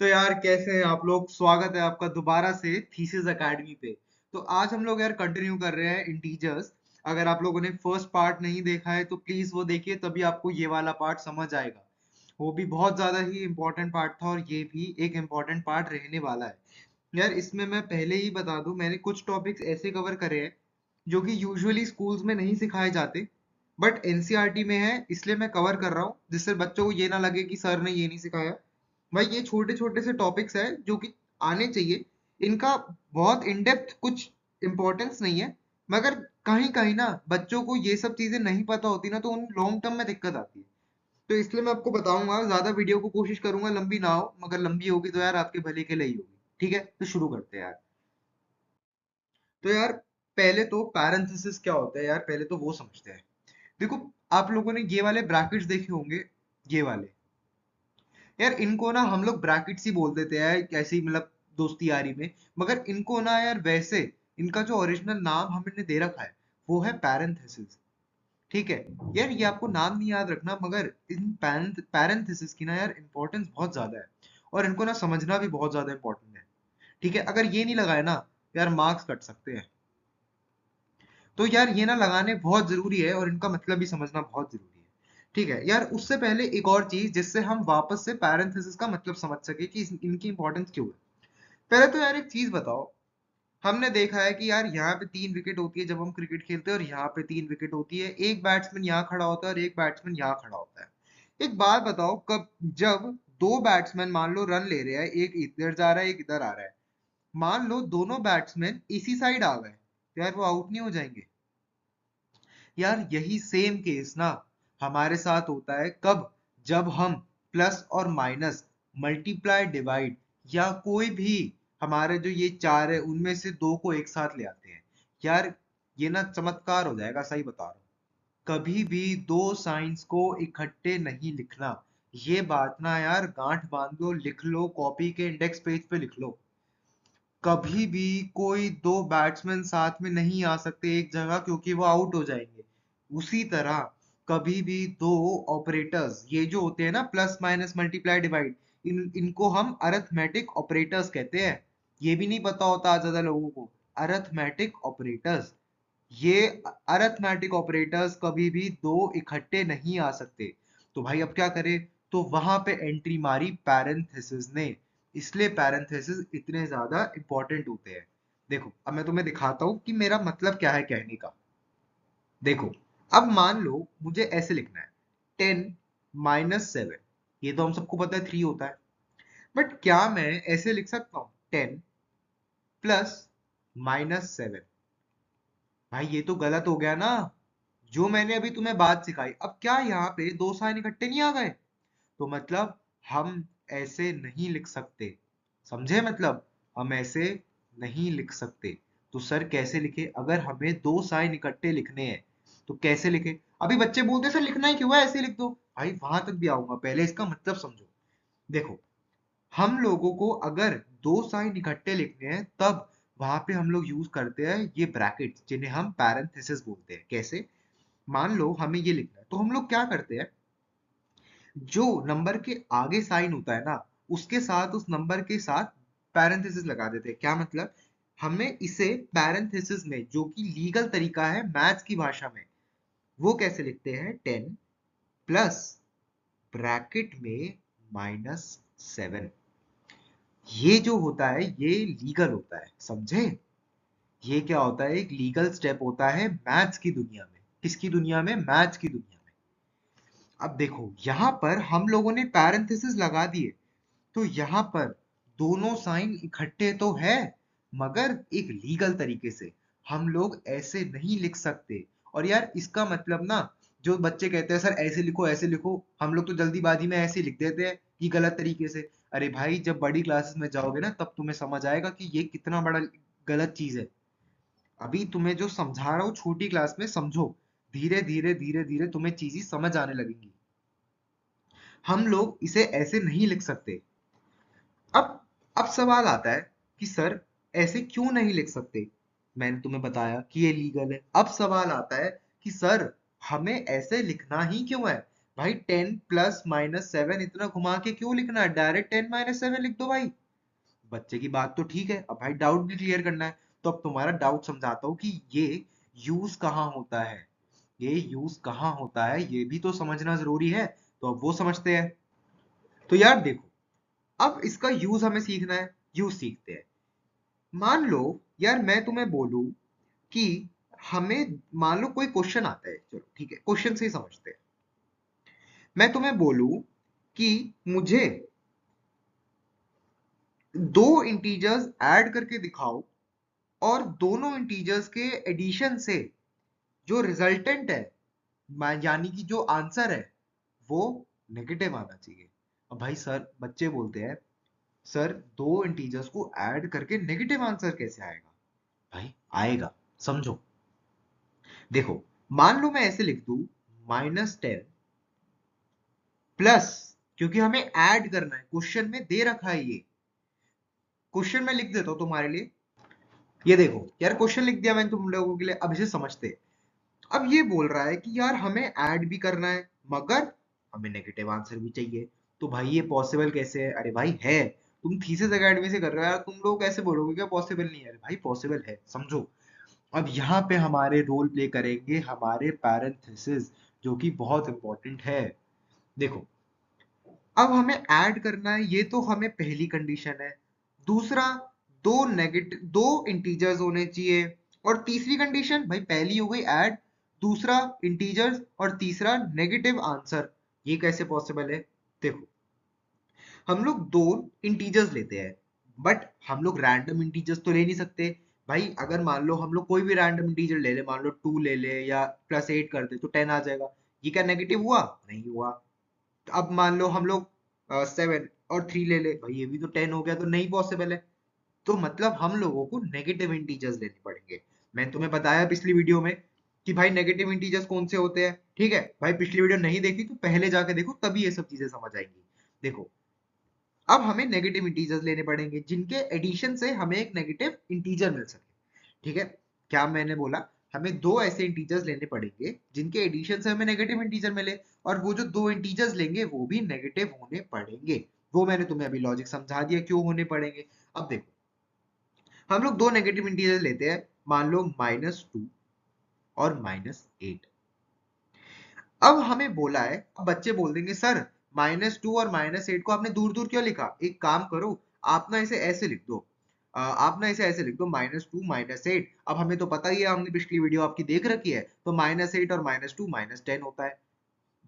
तो यार कैसे हैं आप लोग। स्वागत है आपका दोबारा से थीसिस एकेडमी पे। तो आज हम लोग यार कंटिन्यू कर रहे हैं इंटीजर्स। अगर आप लोगों ने फर्स्ट पार्ट नहीं देखा है तो प्लीज वो देखिए, तभी आपको ये वाला पार्ट समझ आएगा। वो भी बहुत ज्यादा ही इम्पोर्टेंट पार्ट था और ये भी एक इम्पोर्टेंट पार्ट रहने वाला है। यार इसमें मैं पहले ही बता दूं, मैंने कुछ टॉपिक्स ऐसे कवर करे हैं जो कि यूजुअली स्कूल्स में नहीं सिखाए जाते, बट एनसीईआरटी में है, इसलिए मैं कवर कर रहा हूँ, जिससे बच्चों को ये ना लगे कि सर ने ये नहीं सिखाया। भाई ये छोटे छोटे से टॉपिक्स है जो कि आने चाहिए। इनका बहुत इन डेप्थ कुछ इम्पोर्टेंस नहीं है, मगर कहीं कहीं ना बच्चों को ये सब चीजें नहीं पता होती ना, तो उन लॉन्ग टर्म में दिक्कत आती है। तो इसलिए मैं आपको बताऊंगा, ज्यादा वीडियो को कोशिश करूंगा लंबी ना हो, मगर लंबी होगी तो यार आपके भले के लिए ही होगी। ठीक है, तो शुरू करते हैं यार। तो यार पहले तो पैरेंथेसिस क्या होता है यार, पहले तो वो समझते हैं। देखो, आप लोगों ने ये वाले ब्रैकेट्स देखे होंगे, ये वाले। यार इनको ना हम लोग ब्रैकेट्स ही बोल देते हैं कैसी, मतलब दोस्ती यारी में। मगर इनको ना यार वैसे, इनका जो ओरिजिनल नाम हमने दे रखा है वो है पैरेंथेसिस। ठीक है। यार ये आपको नाम नहीं याद रखना, मगर इन पैरेंथेसिस की ना यार इंपॉर्टेंस बहुत ज्यादा है, और इनको ना समझना भी बहुत ज्यादा इंपॉर्टेंट है। ठीक है, अगर ये नहीं लगाए ना यार मार्क्स कट सकते हैं। तो यार ये ना लगाने बहुत जरूरी है, और इनका मतलब भी समझना बहुत जरूरी है। ठीक है यार, उससे पहले एक और चीज जिससे हम वापस से पैरेंथेसिस का मतलब समझ सके कि इनकी इंपॉर्टेंस क्यों है। पहले तो यार एक चीज बताओ, हमने देखा है कि यार यहाँ पे 3 विकेट होती है जब हम क्रिकेट खेलते हैं, और यहाँ पे 3 विकेट होती है। एक बैट्समैन यहाँ खड़ा होता है और एक बैट्समैन यहाँ खड़ा होता है। एक बात बताओ, कब जब दो बैट्समैन मान लो रन ले रहे हैं, एक इधर जा रहा है एक इधर आ रहा है, मान लो दोनों बैट्समैन इसी साइड आ गए, तो यार वो आउट नहीं हो जाएंगे? यार यही सेम केस ना हमारे साथ होता है, कब? जब हम प्लस और माइनस, मल्टीप्लाई डिवाइड, या कोई भी हमारे जो ये चार है उनमें से दो को एक साथ ले आते हैं। यार ये ना चमत्कार हो जाएगा, सही बता रहा हूँ। कभी भी दो साइंस को इकट्ठे नहीं लिखना। ये बात ना यार गांठ बांध लो, लिख लो, कॉपी के इंडेक्स पेज पे लिख लो। कभी भी कोई दो बैट्समैन साथ में नहीं आ सकते एक जगह, क्योंकि वो आउट हो जाएंगे। उसी तरह कभी भी दो ऑपरेटर्स, ये जो होते हैं ना प्लस माइनस मल्टीप्लाई डिवाइड, इनको हम अरिथमेटिक ऑपरेटर्स कहते हैं। ये भी नहीं पता होता ज्यादा लोगों को। अरिथमेटिक ऑपरेटर्स, ये अरिथमेटिक ऑपरेटर्स कभी भी दो इकट्ठे नहीं आ सकते। तो भाई अब क्या करें? तो वहां पे एंट्री मारी पैरेंथेसिस ने। इसलिए पैरेंथेसिस इतने ज्यादा इंपॉर्टेंट होते हैं। देखो अब मैं तुम्हें दिखाता हूँ कि मेरा मतलब क्या है कहने का। देखो, अब मान लो मुझे ऐसे लिखना है, 10 - 7। ये तो हम सबको पता है 3 होता है, बट क्या मैं ऐसे लिख सकता हूँ 10 + - 7? भाई ये तो गलत हो गया ना। जो मैंने अभी तुम्हें बात सिखाई, अब क्या यहाँ पे दो साइन इकट्ठे नहीं आ गए? तो मतलब हम ऐसे नहीं लिख सकते। समझे मतलब? हम ऐसे नहीं लिख सकते। तो सर कैसे लिखे? अगर हमें दो साइन इकट्ठे लिखने हैं तो कैसे लिखे? अभी बच्चे बोलते हैं सर लिखना ही क्यों है, ऐसे लिख दो। भाई वहां तक भी आऊंगा, पहले इसका मतलब समझो। देखो, हम लोगों को अगर दो साइन इकट्ठे लिखने हैं तब वहां पे हम लोग यूज करते हैं ये ब्रैकेट्स, जिन्हें हम पैरेंथेसिस बोलते हैं। कैसे? मान लो हमें ये लिखना है, तो हम लोग क्या करते हैं, जो नंबर के आगे साइन होता है ना, उसके साथ उस नंबर के साथ पैरेंथेसिस लगा देते हैं। क्या मतलब? हमें इसे पैरेंथेसिस में, जो कि लीगल तरीका है मैथ्स की भाषा में, वो कैसे लिखते हैं, 10 + ब्रैकेट में -7। ये जो होता है ये लीगल होता है, समझे? ये क्या होता है, एक लीगल स्टेप होता है मैथ्स की दुनिया में। किसकी दुनिया में? मैथ्स की दुनिया में। अब देखो यहां पर हम लोगों ने पैरेंथेसिस लगा दिए, तो यहाँ पर दोनों साइन इकट्ठे तो है, मगर एक लीगल तरीके से। हम लोग ऐसे नहीं लिख सकते। और यार इसका मतलब ना, जो बच्चे कहते हैं सर ऐसे लिखो ऐसे लिखो, हम लोग तो जल्दीबाजी में ऐसे लिख देते हैं कि गलत तरीके से। अरे भाई जब बड़ी क्लासेस में जाओगे ना तब तुम्हें समझ आएगा कि ये कितना बड़ा गलत चीज है। अभी तुम्हें जो समझा रहा हूँ छोटी क्लास में समझो, धीरे धीरे धीरे धीरे तुम्हें चीजें समझ आने लगेंगी। हम लोग इसे ऐसे नहीं लिख सकते। अब अब सवाल आता है कि सर ऐसे क्यों नहीं लिख सकते? मैंने तुम्हें बताया कि ये लीगल है। अब सवाल आता है कि सर हमें ऐसे लिखना ही क्यों है? भाई 10 प्लस माइनस 7 इतना घुमा के क्यों लिखना है, डायरेक्ट 10 माइनस 7 लिख दो भाई। बच्चे की बात तो ठीक है, अब भाई डाउट भी क्लियर करना है, तो अब तुम्हारा डाउट समझाता हूँ कि ये यूज कहाँ होता है, ये यूज कहाँ होता है ये भी तो समझना जरूरी है, तो अब वो समझते हैं। तो यार देखो, अब इसका यूज हमें सीखना है, यूज सीखते हैं। मान लो यार मैं तुम्हें बोलूं कि हमें, मान लो कोई क्वेश्चन आता है, चलो ठीक है क्वेश्चन से ही समझते हैं। मैं तुम्हें बोलूं कि मुझे दो इंटीजर्स ऐड करके दिखाओ और दोनों इंटीजर्स के एडिशन से जो रिजल्टेंट है, यानी कि जो आंसर है वो नेगेटिव आना चाहिए। अब भाई सर, बच्चे बोलते हैं सर दो इंटीजर्स को ऐड करके नेगेटिव आंसर कैसे आएगा। भाई आएगा, समझो। देखो, मान लो मैं ऐसे लिख दूं -10 प्लस, क्योंकि हमें ऐड करना है, क्वेश्चन में दे रखा है ये, क्वेश्चन में लिख देता हूं तुम्हारे लिए। ये देखो यार, क्वेश्चन लिख दिया मैंने तुम लोगों के लिए, अब इसे समझते हैं। अब ये बोल रहा है कि यार हमें ऐड भी करना है मगर हमें नेगेटिव आंसर भी चाहिए। तो भाई ये पॉसिबल कैसे है? अरे भाई है, तुम थीसिस एकेडमी से कर रहे हो यार, तुम लोग ऐसे बोलोगे क्या पॉसिबल नहीं है? अरे भाई पॉसिबल है, समझो। अब यहाँ पे हमारे रोल प्ले करेंगे हमारे पैरेंथेसिस, जो कि बहुत इंपॉर्टेंट है। देखो, अब हमें ऐड करना है, ये तो हमें पहली कंडीशन है। दूसरा, दो इंटीजर्स होने चाहिए। और तीसरी कंडीशन, भाई पहली हो गई ऐड, दूसरा इंटीजर्स और तीसरा नेगेटिव आंसर। ये कैसे पॉसिबल है? देखो, हम लोग दो इंटीजर्स लेते हैं, बट हम लोग रैंडम इंटीजर्स तो ले नहीं सकते। भाई अगर मान लो हम लोग कोई भी रैंडम इंटीजर ले ले, मान लो 2 ले ले या +8 कर दे तो 10 आ जाएगा। ये क्या नेगेटिव हुआ? नहीं हुआ। अब मान लो हम लोग 7 और 3 ले ले, भाई ये भी तो 10 हो गया, तो नहीं पॉसिबल है। तो मतलब हम लोगों को नेगेटिव इंटीजर्स लेने पड़ेंगे। मैंने तुम्हें बताया पिछली वीडियो में कि भाई नेगेटिव इंटीजर्स कौन से होते हैं, ठीक है। भाई पिछली वीडियो नहीं देखी तो पहले जाके देखो, तभी ये सब चीजें समझ आएंगी। देखो, अब हमें नेगेटिव इंटीजर्स लेने पड़ेंगे जिनके एडिशन से हमें एक नेगेटिव इंटीजर मिल सके, ठीक है। क्या मैंने बोला? हमें दो ऐसे इंटीजर्स लेने पड़ेंगे जिनके एडिशन से हमें नेगेटिव इंटीजर मिले, और वो जो दो इंटीजर्स लेंगे वो भी नेगेटिव होने पड़ेंगे। वो मैंने तुम्हें अभी लॉजिक समझा दिया क्यों होने पड़ेंगे। अब देखो, हम लोग दो नेगेटिव इंटीजर्स लेते हैं, मान लो -2 और -8। अब हमें बोला है, अब बच्चे बोल देंगे सर -2 और -8 को आपने दूर दूर क्यों लिखा? एक काम करो, आप ना इसे ऐसे लिख दो, आप ना इसे ऐसे लिख दो -2 -8। अब हमें तो पता ही है, हमने पिछली वीडियो आपकी देख रखी है, तो -8 और -2 -10 होता है।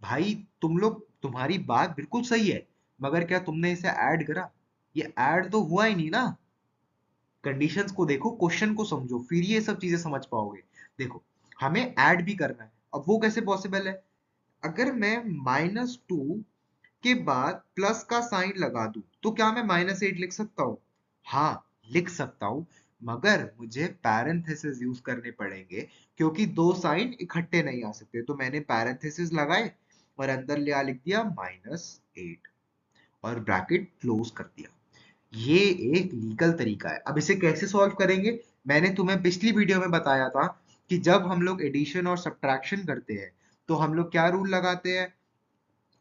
भाई तुम लोग, तुम्हारी बात बिल्कुल सही है, मगर क्या तुमने इसे ऐड करा? ये ऐड तो हुआ ही नहीं ना। कंडीशंस को देखो, क्वेश्चन को समझो, फिर ये सब चीजें समझ पाओगे। देखो, हमें ऐड भी करना है, अब वो कैसे पॉसिबल है? अगर मैं -2 के बाद प्लस का साइन लगा दूं तो क्या मैं -8 लिख सकता हूँ? हाँ, लिख सकता हूँ, मगर मुझे पैरेंथेसिस यूज करने पड़ेंगे, क्योंकि दो साइन इकट्ठे नहीं आ सकते। तो मैंने पैरेंथेसिस लगाए और अंदर लिख दिया -8 और ब्रैकेट क्लोज कर दिया। ये एक लीगल तरीका है। अब इसे कैसे सॉल्व करेंगे? मैंने तुम्हें पिछली वीडियो में बताया था कि जब हम लोग एडिशन और सब्ट्रैक्शन करते हैं तो हम लोग क्या रूल लगाते हैं?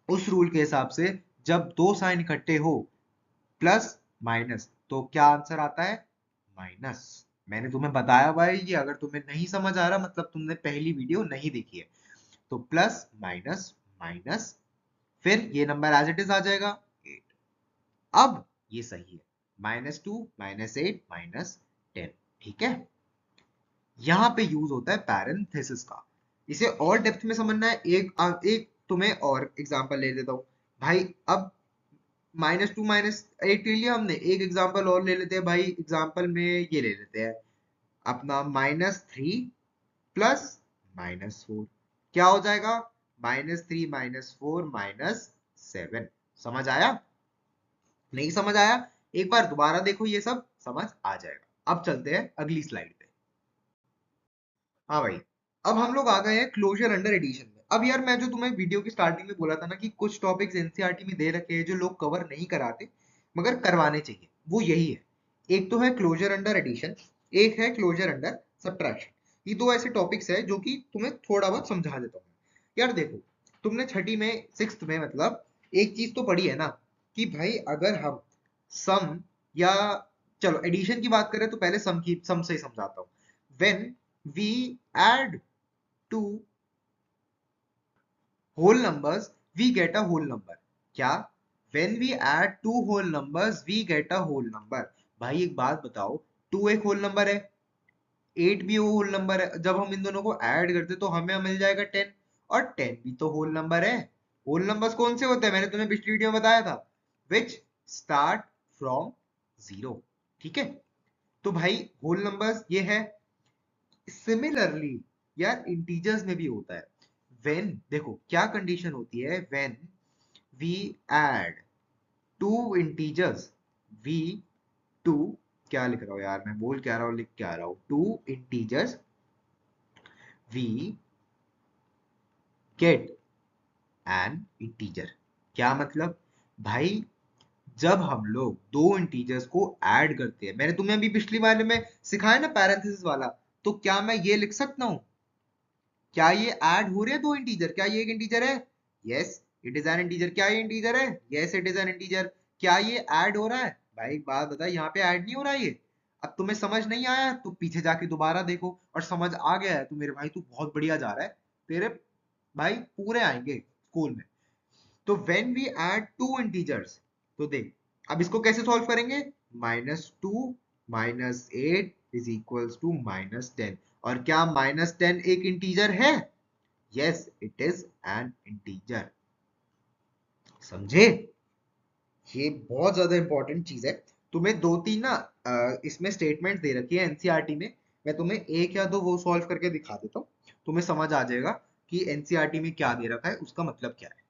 उस रूल के हिसाब से, जब दो साइन इकट्ठे हो, प्लस माइनस, तो क्या आंसर आता है? माइनस। मैंने तुम्हें बताया भाई, कि अगर तुम्हें नहीं समझ आ रहा मतलब तुमने पहली वीडियो नहीं देखी है। तो प्लस माइनस माइनस, फिर ये नंबर एज इट इज आ जाएगा 8। अब ये सही है, -2 -8 -10, ठीक है। यहाँ पे यूज होता है पैरेंथेसिस का। इसे और डेप्थ में समझना है, एक तुम्हें और एग्जांपल ले लेता हूँ। भाई अब -2 -8 ले लिया हमने, एक एग्जांपल और ले लेते हैं भाई। एग्जांपल में ये ले लेते हैं अपना -3 प्लस -4, क्या हो जाएगा? -3 -4 -7। समझ आया? नहीं समझ आया? एक बार दोबारा देखो, ये सब समझ आ जाएगा। अब चलते हैं अगली स्लाइड पे। हाँ भाई, अब हम लोग आ गए हैं क्लोजर अंडर एडिशन में। अब यार मैं जो तुम्हें वीडियो की स्टार्टिंग में बोला था ना कि कुछ टॉपिक्स एनसीईआरटी में दे रखे हैं जो लोग कवर नहीं कराते मगर करवाने चाहिए, वो यही है। एक तो है क्लोजर अंडर एडिशन, एक है क्लोजर अंडर सब्ट्रैक्शन। ये दो ऐसे टॉपिक्स है जो कि तुम्हें थोड़ा बहुत समझा देता हूँ। यार देखो, तुमने छठी में सिक्स्थ में मतलब एक चीज तो पढ़ी है ना कि भाई अगर हम सम या चलो एडिशन की बात करें तो पहले सम से ही समझाता हूँ। When we add two whole numbers we get a whole number। क्या? when we add two whole numbers we get a whole number। भाई एक बात बताओ, 2 एक whole number है, 8 भी वो whole number है, जब हम इन दोनों को ऐड करते तो हमें मिल जाएगा 10, और 10 भी तो whole number है। whole numbers कौन से होते हैं? मैंने तुम्हें पिछली वीडियो में बताया था, which start from 0। ठीक है, तो भाई whole numbers ये है। सिमिलरली यार इंटीजर्स में भी होता है। व्हेन देखो क्या कंडीशन होती है, when we add two integers we to क्या लिख रहा हूं यार मैं, बोल क्या रहा हूं, लिख क्या रहा हूं, two integers we get an integer. क्या मतलब? भाई जब हम लोग दो इंटीजर्स को ऐड करते हैं, मैंने तुम्हें अभी पिछली वाले में सिखाया ना पैरेंथेसिस वाला, तो क्या मैं ये लिख सकता हूं, क्या ये ऐड हो रहे हैं दो इंटीजर, क्या ये एक इंटीजर है? Yes it is an integer. क्या ये इंटीजर है? Yes it is an integer. क्या ये ऐड हो रहा है? भाई एक बात बता, यहाँ पे ऐड नहीं हो रहा है ये। अब तुम्हें समझ नहीं आया तो पीछे जाके दोबारा देखो, और समझ आ गया है तो मेरे भाई तू बहुत बढ़िया जा रहा है, तेरे भाई पूरे आएंगे स्कूल में। तो when we add two integers, तो देख अब इसको कैसे सॉल्व करेंगे, -2 -8 इज इक्वल्स टू -10। और क्या -10 एक इंटीजर है? Yes it is an integer. समझे? ये बहुत ज्यादा इंपॉर्टेंट चीज है। तुम्हें दो तीन ना इसमें स्टेटमेंट दे रखी है एनसीईआरटी में, मैं तुम्हें एक या दो वो सॉल्व करके दिखा देता हूँ, तुम्हें समझ आ जाएगा कि एनसीईआरटी में क्या दे रखा है, उसका मतलब क्या है।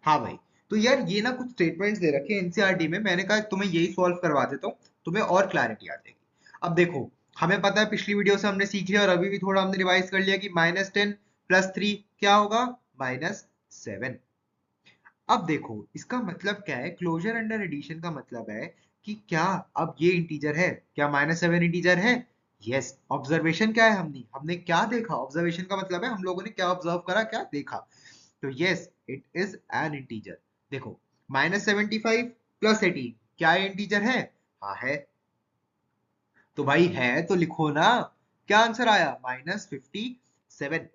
हाँ भाई, तो यार ये ना कुछ स्टेटमेंट्स दे रखे हैं एनसीईआरटी में, मैंने कहा तुम्हें यही सॉल्व करवा देता हूँ, तुम्हें और क्लैरिटी आ जाएगी। अब देखो, हमें पता है पिछली वीडियो से हमने सीख लिया और अभी भी थोड़ा हमने रिवाइज कर लिया कि -10 + 3 क्या होगा, -7। अब देखो इसका मतलब क्या है, क्लोजर अंडर एडिशन का मतलब है कि क्या अब ये इंटीजर है, क्या -7 इंटीजर है? यस। ऑब्जर्वेशन क्या है, हमने हमने क्या देखा, ऑब्जर्वेशन का मतलब है हम लोगों ने क्या ऑब्जर्व करा, क्या देखा। तो yes it is an integer. देखो -75 + 18 क्या ये इंटीजर है? हाँ है। तो भाई है तो लिखो ना, क्या आंसर आया, -57।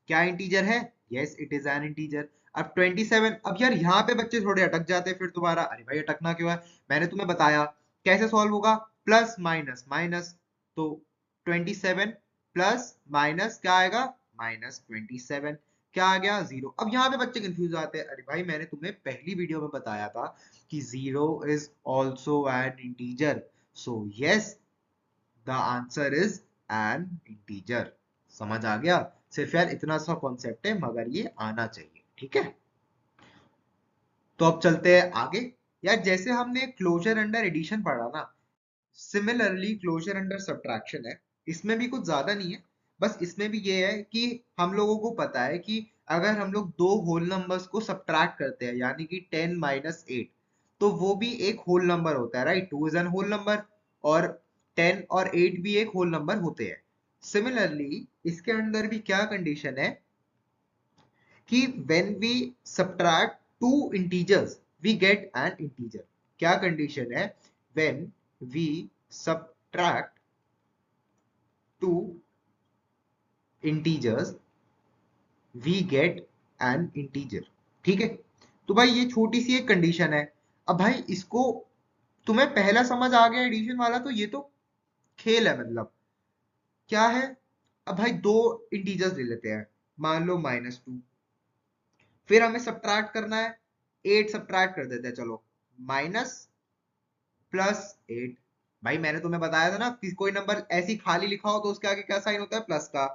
क्या इंटीजर है? Yes it is an integer. अब 27, अब यार यहाँ पे बच्चे थोड़े अटक जाते हैं फिर दोबारा, अरे भाई अटकना क्यों है, मैंने तुम्हें बताया कैसे सॉल्व होगा, प्लस माइनस माइनस। तो 27 प्लस माइनस क्या आएगा, -27। क्या आ गया, 0। अब यहाँ पे बच्चे कंफ्यूज आते हैं, अरे भाई मैंने तुम्हें पहली वीडियो में बताया था कि 0 is also an integer, so yes the answer is an integer. समझ आ गया? सिर्फ यार इतना सा कॉन्सेप्ट है मगर ये आना चाहिए, ठीक है। तो अब चलते हैं आगे। यार जैसे हमने क्लोजर अंडर एडिशन पढ़ा ना, सिमिलरली क्लोजर अंडर सब्ट्रैक्शन है, इसमें भी कुछ ज्यादा नहीं है। बस इसमें भी ये है कि हम लोगों को पता है कि अगर हम लोग दो होल नंबर्स को सब्ट्रैक्ट करते हैं, यानी कि 10 - 8, तो वो भी एक होल नंबर होता है, right, 2 is an whole number, और 10 और 8 भी एक होल नंबर होते हैं। सिमिलरली इसके अंदर भी क्या कंडीशन है कि when we subtract two integers we get an integer। क्या कंडीशन है, when we subtract two integers we get an integer। ठीक है, तो भाई ये छोटी सी एक कंडीशन है। अब भाई इसको तुम्हें पहला समझ आ गया एडिशन वाला, तो ये तो खेल है, मतलब क्या है। अब भाई दो इंटीजर्स ले लेते हैं, मान लो -2, फिर हमें सब्ट्रैक्ट करना है, 8 सब्ट्रैक्ट कर देते हैं, चलो -+8। भाई मैंने तुम्हें बताया था ना कि कोई नंबर ऐसी खाली लिखा हो तो उसके आगे क्या साइन होता है, प्लस का।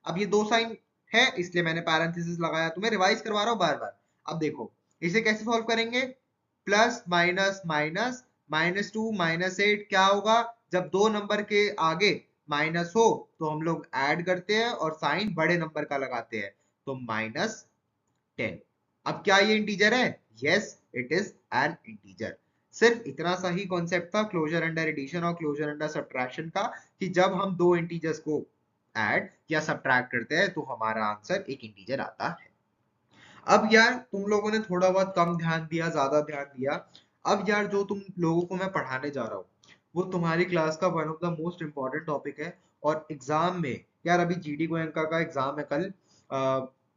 अब ये दो साइन है इसलिए मैंने पैरेंथेसिस लगाया, तुम्हें रिवाइज करवा रहा हूँ बार बार। अब देखो इसे कैसे सॉल्व करेंगे, प्लस माइनस माइनस, -2 -8 क्या होगा, जब दो नंबर के आगे माइनस हो तो हम लोग ऐड करते हैं और साइन बड़े नंबर का लगाते हैं, तो -10। अब क्या ये इंटीजर है? Yes it is an integer. सिर्फ इतना सा ही कॉन्सेप्ट था क्लोजर अंडर एडिशन और क्लोजर अंडर सब्ट्रैक्शन का, कि जब हम दो इंटीजर्स को ऐड या सब्ट्रैक्ट करते हैं तो हमारा आंसर एक इंटीजर आता है। अब यार तुम लोगों ने थोड़ा बहुत कम ध्यान दिया, ज्यादा ध्यान दिया। अब यार जो तुम लोगों को मैं पढ़ाने जा रहा हूँ वो तुम्हारी क्लास का one of the most important topic है। और एग्जाम में यार, अभी जीडी गोयनका का एग्जाम है कल,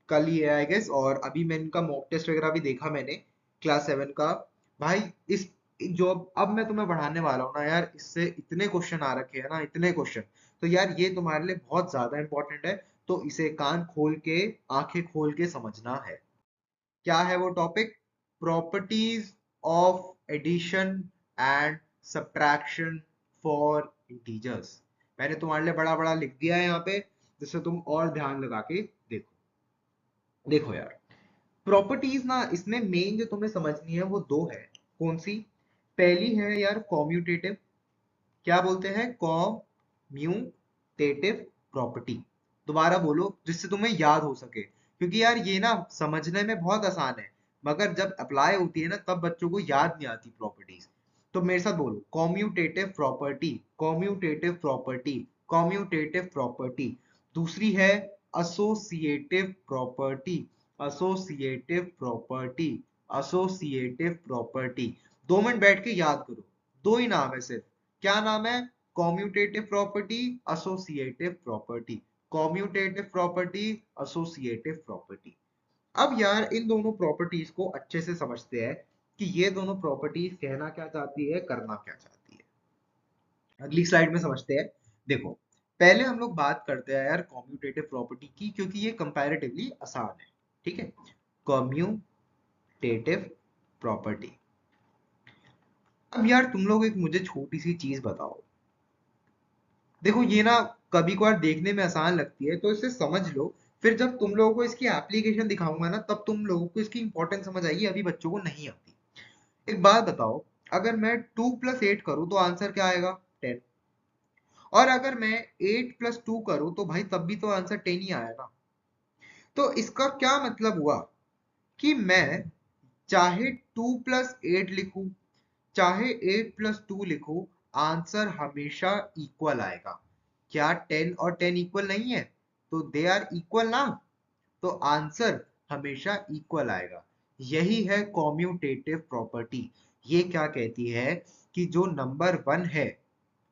कल ही है आई गेस। और अभी मैंने इनका मॉक टेस्ट वगैरह भी देखा मैंने, क्लास 7 का। भाई इस जो अब मैं तुम्हें पढ़ाने वाला हूँ ना यार, इससे इतने क्वेश्चन आ रखे हैं ना, इतने क्वेश्चन। तो यार ये तुम्हारे लिए बहुत ज्यादा इंपॉर्टेंट है। तो इसे कान खोल के, आंखें खोल के समझना है। क्या है वो topic? Properties of addition and subtraction for integers. मैंने तुम्हारे लिए बड़ा बड़ा लिख दिया है यहाँ पे, जिससे तुम और ध्यान लगा के देखो। देखो यार, प्रॉपर्टीज ना, इसमें मेन जो तुम्हें समझनी है वो दो है। कौन सी? पहली है यार कॉम्यूटेटिव। क्या बोलते हैं? Commutative property. दोबारा बोलो जिससे तुम्हें याद हो सके, क्योंकि यार ये ना समझने में बहुत आसान है, मगर जब अप्लाई होती है ना तब बच्चों को याद नहीं आती प्रॉपर्टीज। तो मेरे साथ बोलो, commutative property, commutative property, commutative property. दूसरी है associative property, associative property, associative property. 2 minute बैठ के याद करो, दो ही नाम है सिर्फ। क्या नाम है? Commutative property, associative property, commutative property, associative property. अब यार इन दोनों प्रॉपर्टीज को अच्छे से समझते हैं कि ये दोनों प्रॉपर्टीज कहना क्या चाहती है, करना क्या चाहती है। अगली स्लाइड में समझते हैं। देखो, पहले हम लोग बात करते हैं यार कॉम्यूटेटिव प्रॉपर्टी की, क्योंकि ये कंपैरेटिवली आसान है। ठीक है, कॉम्यूटेटिव प्रॉपर्टी। अब यार तुम लोग एक मुझे छोटी सी चीज बताओ। देखो ये ना कभी कभार देखने में आसान लगती है, तो इसे समझ लो। फिर जब तुम लोगों को इसकी एप्लीकेशन दिखाऊंगा ना, तब तुम लोगों को इसकी इंपॉर्टेंस समझ आएगी, अभी बच्चों को नहीं आती। एक बात बताओ, अगर मैं 2 + 8 करूँ तो आंसर क्या आएगा? 10। और अगर मैं 8 + 2 करूँ तो भाई तब भी तो आंसर 10 ही आया ना। तो इसका क्या मतलब हुआ कि मैं चाहे 2 + 8 लिखूं, चाहे 8 + 2 लिखूं, आंसर हमेशा इक्वल आएगा। क्या 10 और 10 इक्वल नहीं है? तो दे आर इक्वल ना। तो आंसर हमेशा इक्वल आएगा। यही है कॉम्यूटेटिव प्रॉपर्टी। ये क्या कहती है कि जो नंबर 1 है,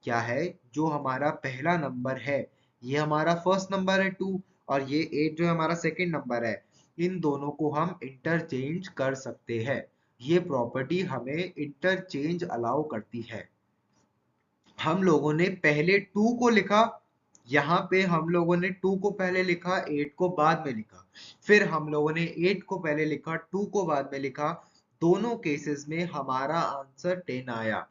क्या है, जो हमारा पहला नंबर है, ये हमारा फर्स्ट नंबर है 2, और ये 8 जो हमारा सेकंड नंबर है, इन दोनों को हम इंटरचेंज कर सकते हैं। ये प्रॉपर्टी हमें इंटरचेंज अलाउ करती है। हम लोगों ने पहले 2 को लिखा, यहाँ पे हम लोगों ने 2 को पहले लिखा, 8 को बाद में लिखा। फिर हम लोगों ने 8 को पहले लिखा, 2 को बाद में लिखा। दोनों केसेस में हमारा आंसर 10 आया।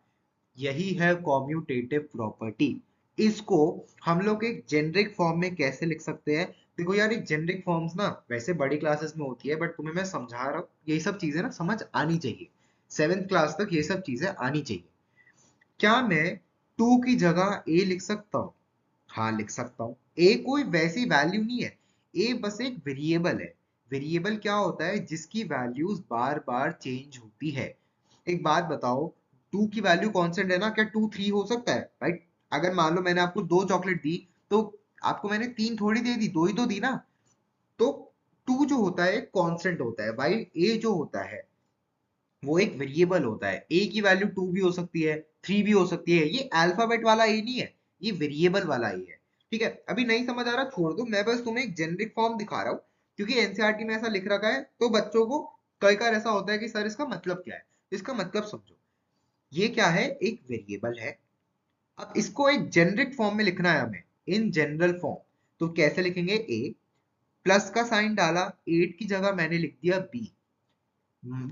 यही है कॉम्यूटेटिव प्रॉपर्टी। इसको हम लोग एक जेनरिक फॉर्म में कैसे लिख सकते हैं? देखो यार, एक जेनरिक फॉर्म्स ना वैसे बड़ी क्लासेस में होती है, बट तुम्हें मैं समझा रहा हूँ, यही सब चीजें ना समझ आनी चाहिए। 7th क्लास तक ये सब चीजें आनी चाहिए। क्या मैं 2 की जगह ए लिख सकता हूँ? हाँ लिख सकता हूँ। ए कोई वैसी वैल्यू नहीं है, ए बस एक वेरिएबल है। वेरिएबल क्या होता है? जिसकी वैल्यूज बार बार चेंज होती है। एक बात बताओ, 2 की वैल्यू कांस्टेंट है ना, क्या 2 3 हो सकता है? राइट। अगर मान लो मैंने आपको 2 चॉकलेट दी, तो आपको मैंने 3 थोड़ी दे दी, 2 ही तो दी ना। तो 2 जो होता है कांस्टेंट होता है, वाइल ए जो होता है वो एक वेरिएबल होता है। ए की वैल्यू 2 भी हो सकती है, 3 भी हो सकती है। ये अल्फाबेट वाला ए नहीं है, ये वेरिएबल वाला ए है। ठीक है, अभी नहीं समझ आ रहा, छोड़ दो, मैं बस तुम्हें एक जेनरिक फॉर्म दिखा रहा हूँ, क्योंकि एनसीईआरटी में ऐसा लिख रखा है, तो बच्चों को कई बार ऐसा होता है कि सर इसका मतलब क्या है। इसका मतलब समझो, ये क्या है? एक वेरिएबल है। अब इसको एक जेनरिक फॉर्म में लिखना है हमें, इन जनरल फॉर्म। तो कैसे लिखेंगे? ए, प्लस का साइन डाला, 8 की जगह मैंने लिख दिया बी।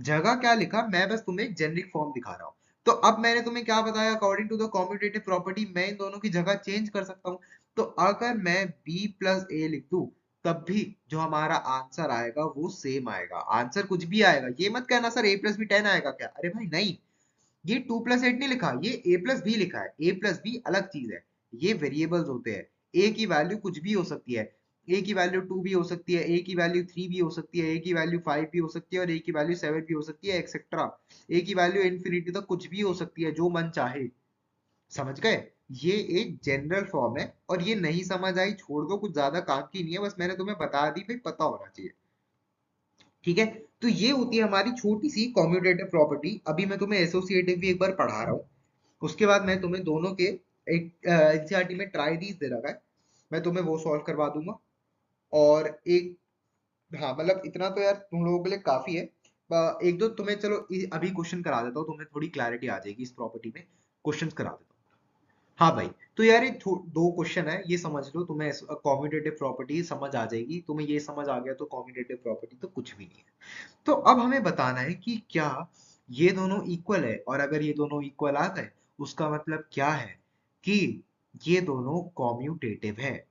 जगह क्या लिखा? मैं बस तुम्हें एक जेनरिक फॉर्म दिखा रहा हूँ। तो अब मैंने तुम्हें क्या बताया? According to the commutative property मैं इन दोनों की जगह चेंज कर सकता हूँ। तो अगर मैं b + a लिख दूं, तब भी जो हमारा आंसर आएगा वो सेम आएगा। आंसर कुछ भी आएगा, ये मत कहना सर a + b 10 आएगा क्या। अरे भाई नहीं, ये 2 + 8 नहीं लिखा, ये a + b लिखा है। a + b अलग चीज है, ये वेरिएबल्स होते हैं। a की वैल्यू कुछ भी हो सकती है। a की वैल्यू 2 भी हो सकती है, a की वैल्यू 3 भी हो सकती है, a की वैल्यू 5 भी हो सकती है, और a की वैल्यू 7 भी हो सकती है, एक्सेट्रा। a की वैल्यू इन्फिनिटी तक कुछ भी हो सकती है, जो मन चाहे। समझ गए? ये एक जनरल फॉर्म है, और ये नहीं समझ आई छोड़ दो, कुछ ज्यादा काम की नहीं है, बस मैंने तुम्हें बता दी भाई, पता होना चाहिए। ठीक है। तो ये होती है हमारी छोटी सी कॉम्यूटेटिव प्रॉपर्टी। अभी मैं तुम्हें एसोसिएटिव भी एक बार पढ़ा रहा हूँ, उसके बाद मैं तुम्हें दोनों के एक एनसीईआरटी में ट्राई दीज दे रखा है, मैं तुम्हें वो सॉल्व करवा दूंगा। और एक, हाँ मतलब इतना तो यार तुम लोगों के लिए काफी है। एक दो तुम्हें चलो अभी क्वेश्चन करा देता हूँ, तुम्हें थोड़ी क्लैरिटी आ जाएगी इस प्रॉपर्टी में, क्वेश्चंस करा देता हूँ। हाँ भाई, तो यार ये दो क्वेश्चन है, ये समझ लो, तुम्हें कॉम्यूटेटिव प्रॉपर्टी समझ आ जाएगी। तुम्हें ये समझ आ गया तो कॉम्यूटेटिव प्रॉपर्टी तो कुछ भी नहीं है। तो अब हमें बताना है कि क्या ये दोनों इक्वल है, और अगर ये दोनों इक्वल आ गए उसका मतलब क्या है कि ये दोनों कॉम्यूटेटिव है।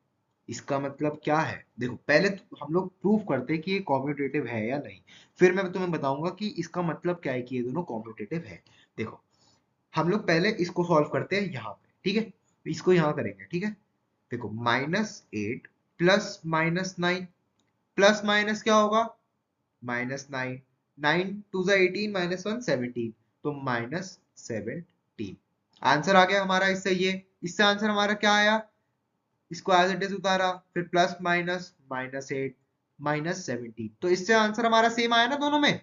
इसका मतलब क्या है, देखो पहले तो हम लोग प्रूव करते हैं कि ये कॉम्यूटेटिव है या नहीं, फिर मैं तुम्हें बताऊंगा कि इसका मतलब क्या है कि ये दोनों कॉम्यूटेटिव है। देखो हम लोग पहले इसको सॉल्व करते हैं यहाँ पे, ठीक है, इसको यहाँ करेंगे, ठीक है। देखो -8 प्लस -9, प्लस माइनस क्या होगा, -9, 9 2 18, -1 17, तो -17। आंसर आ गया हमारा इससे, ये इससे आंसर हमारा क्या आया, इसको एज इट इज उतारा, फिर प्लस माइनस -8 -17, तो इससे आंसर हमारा सेम आया ना दोनों में।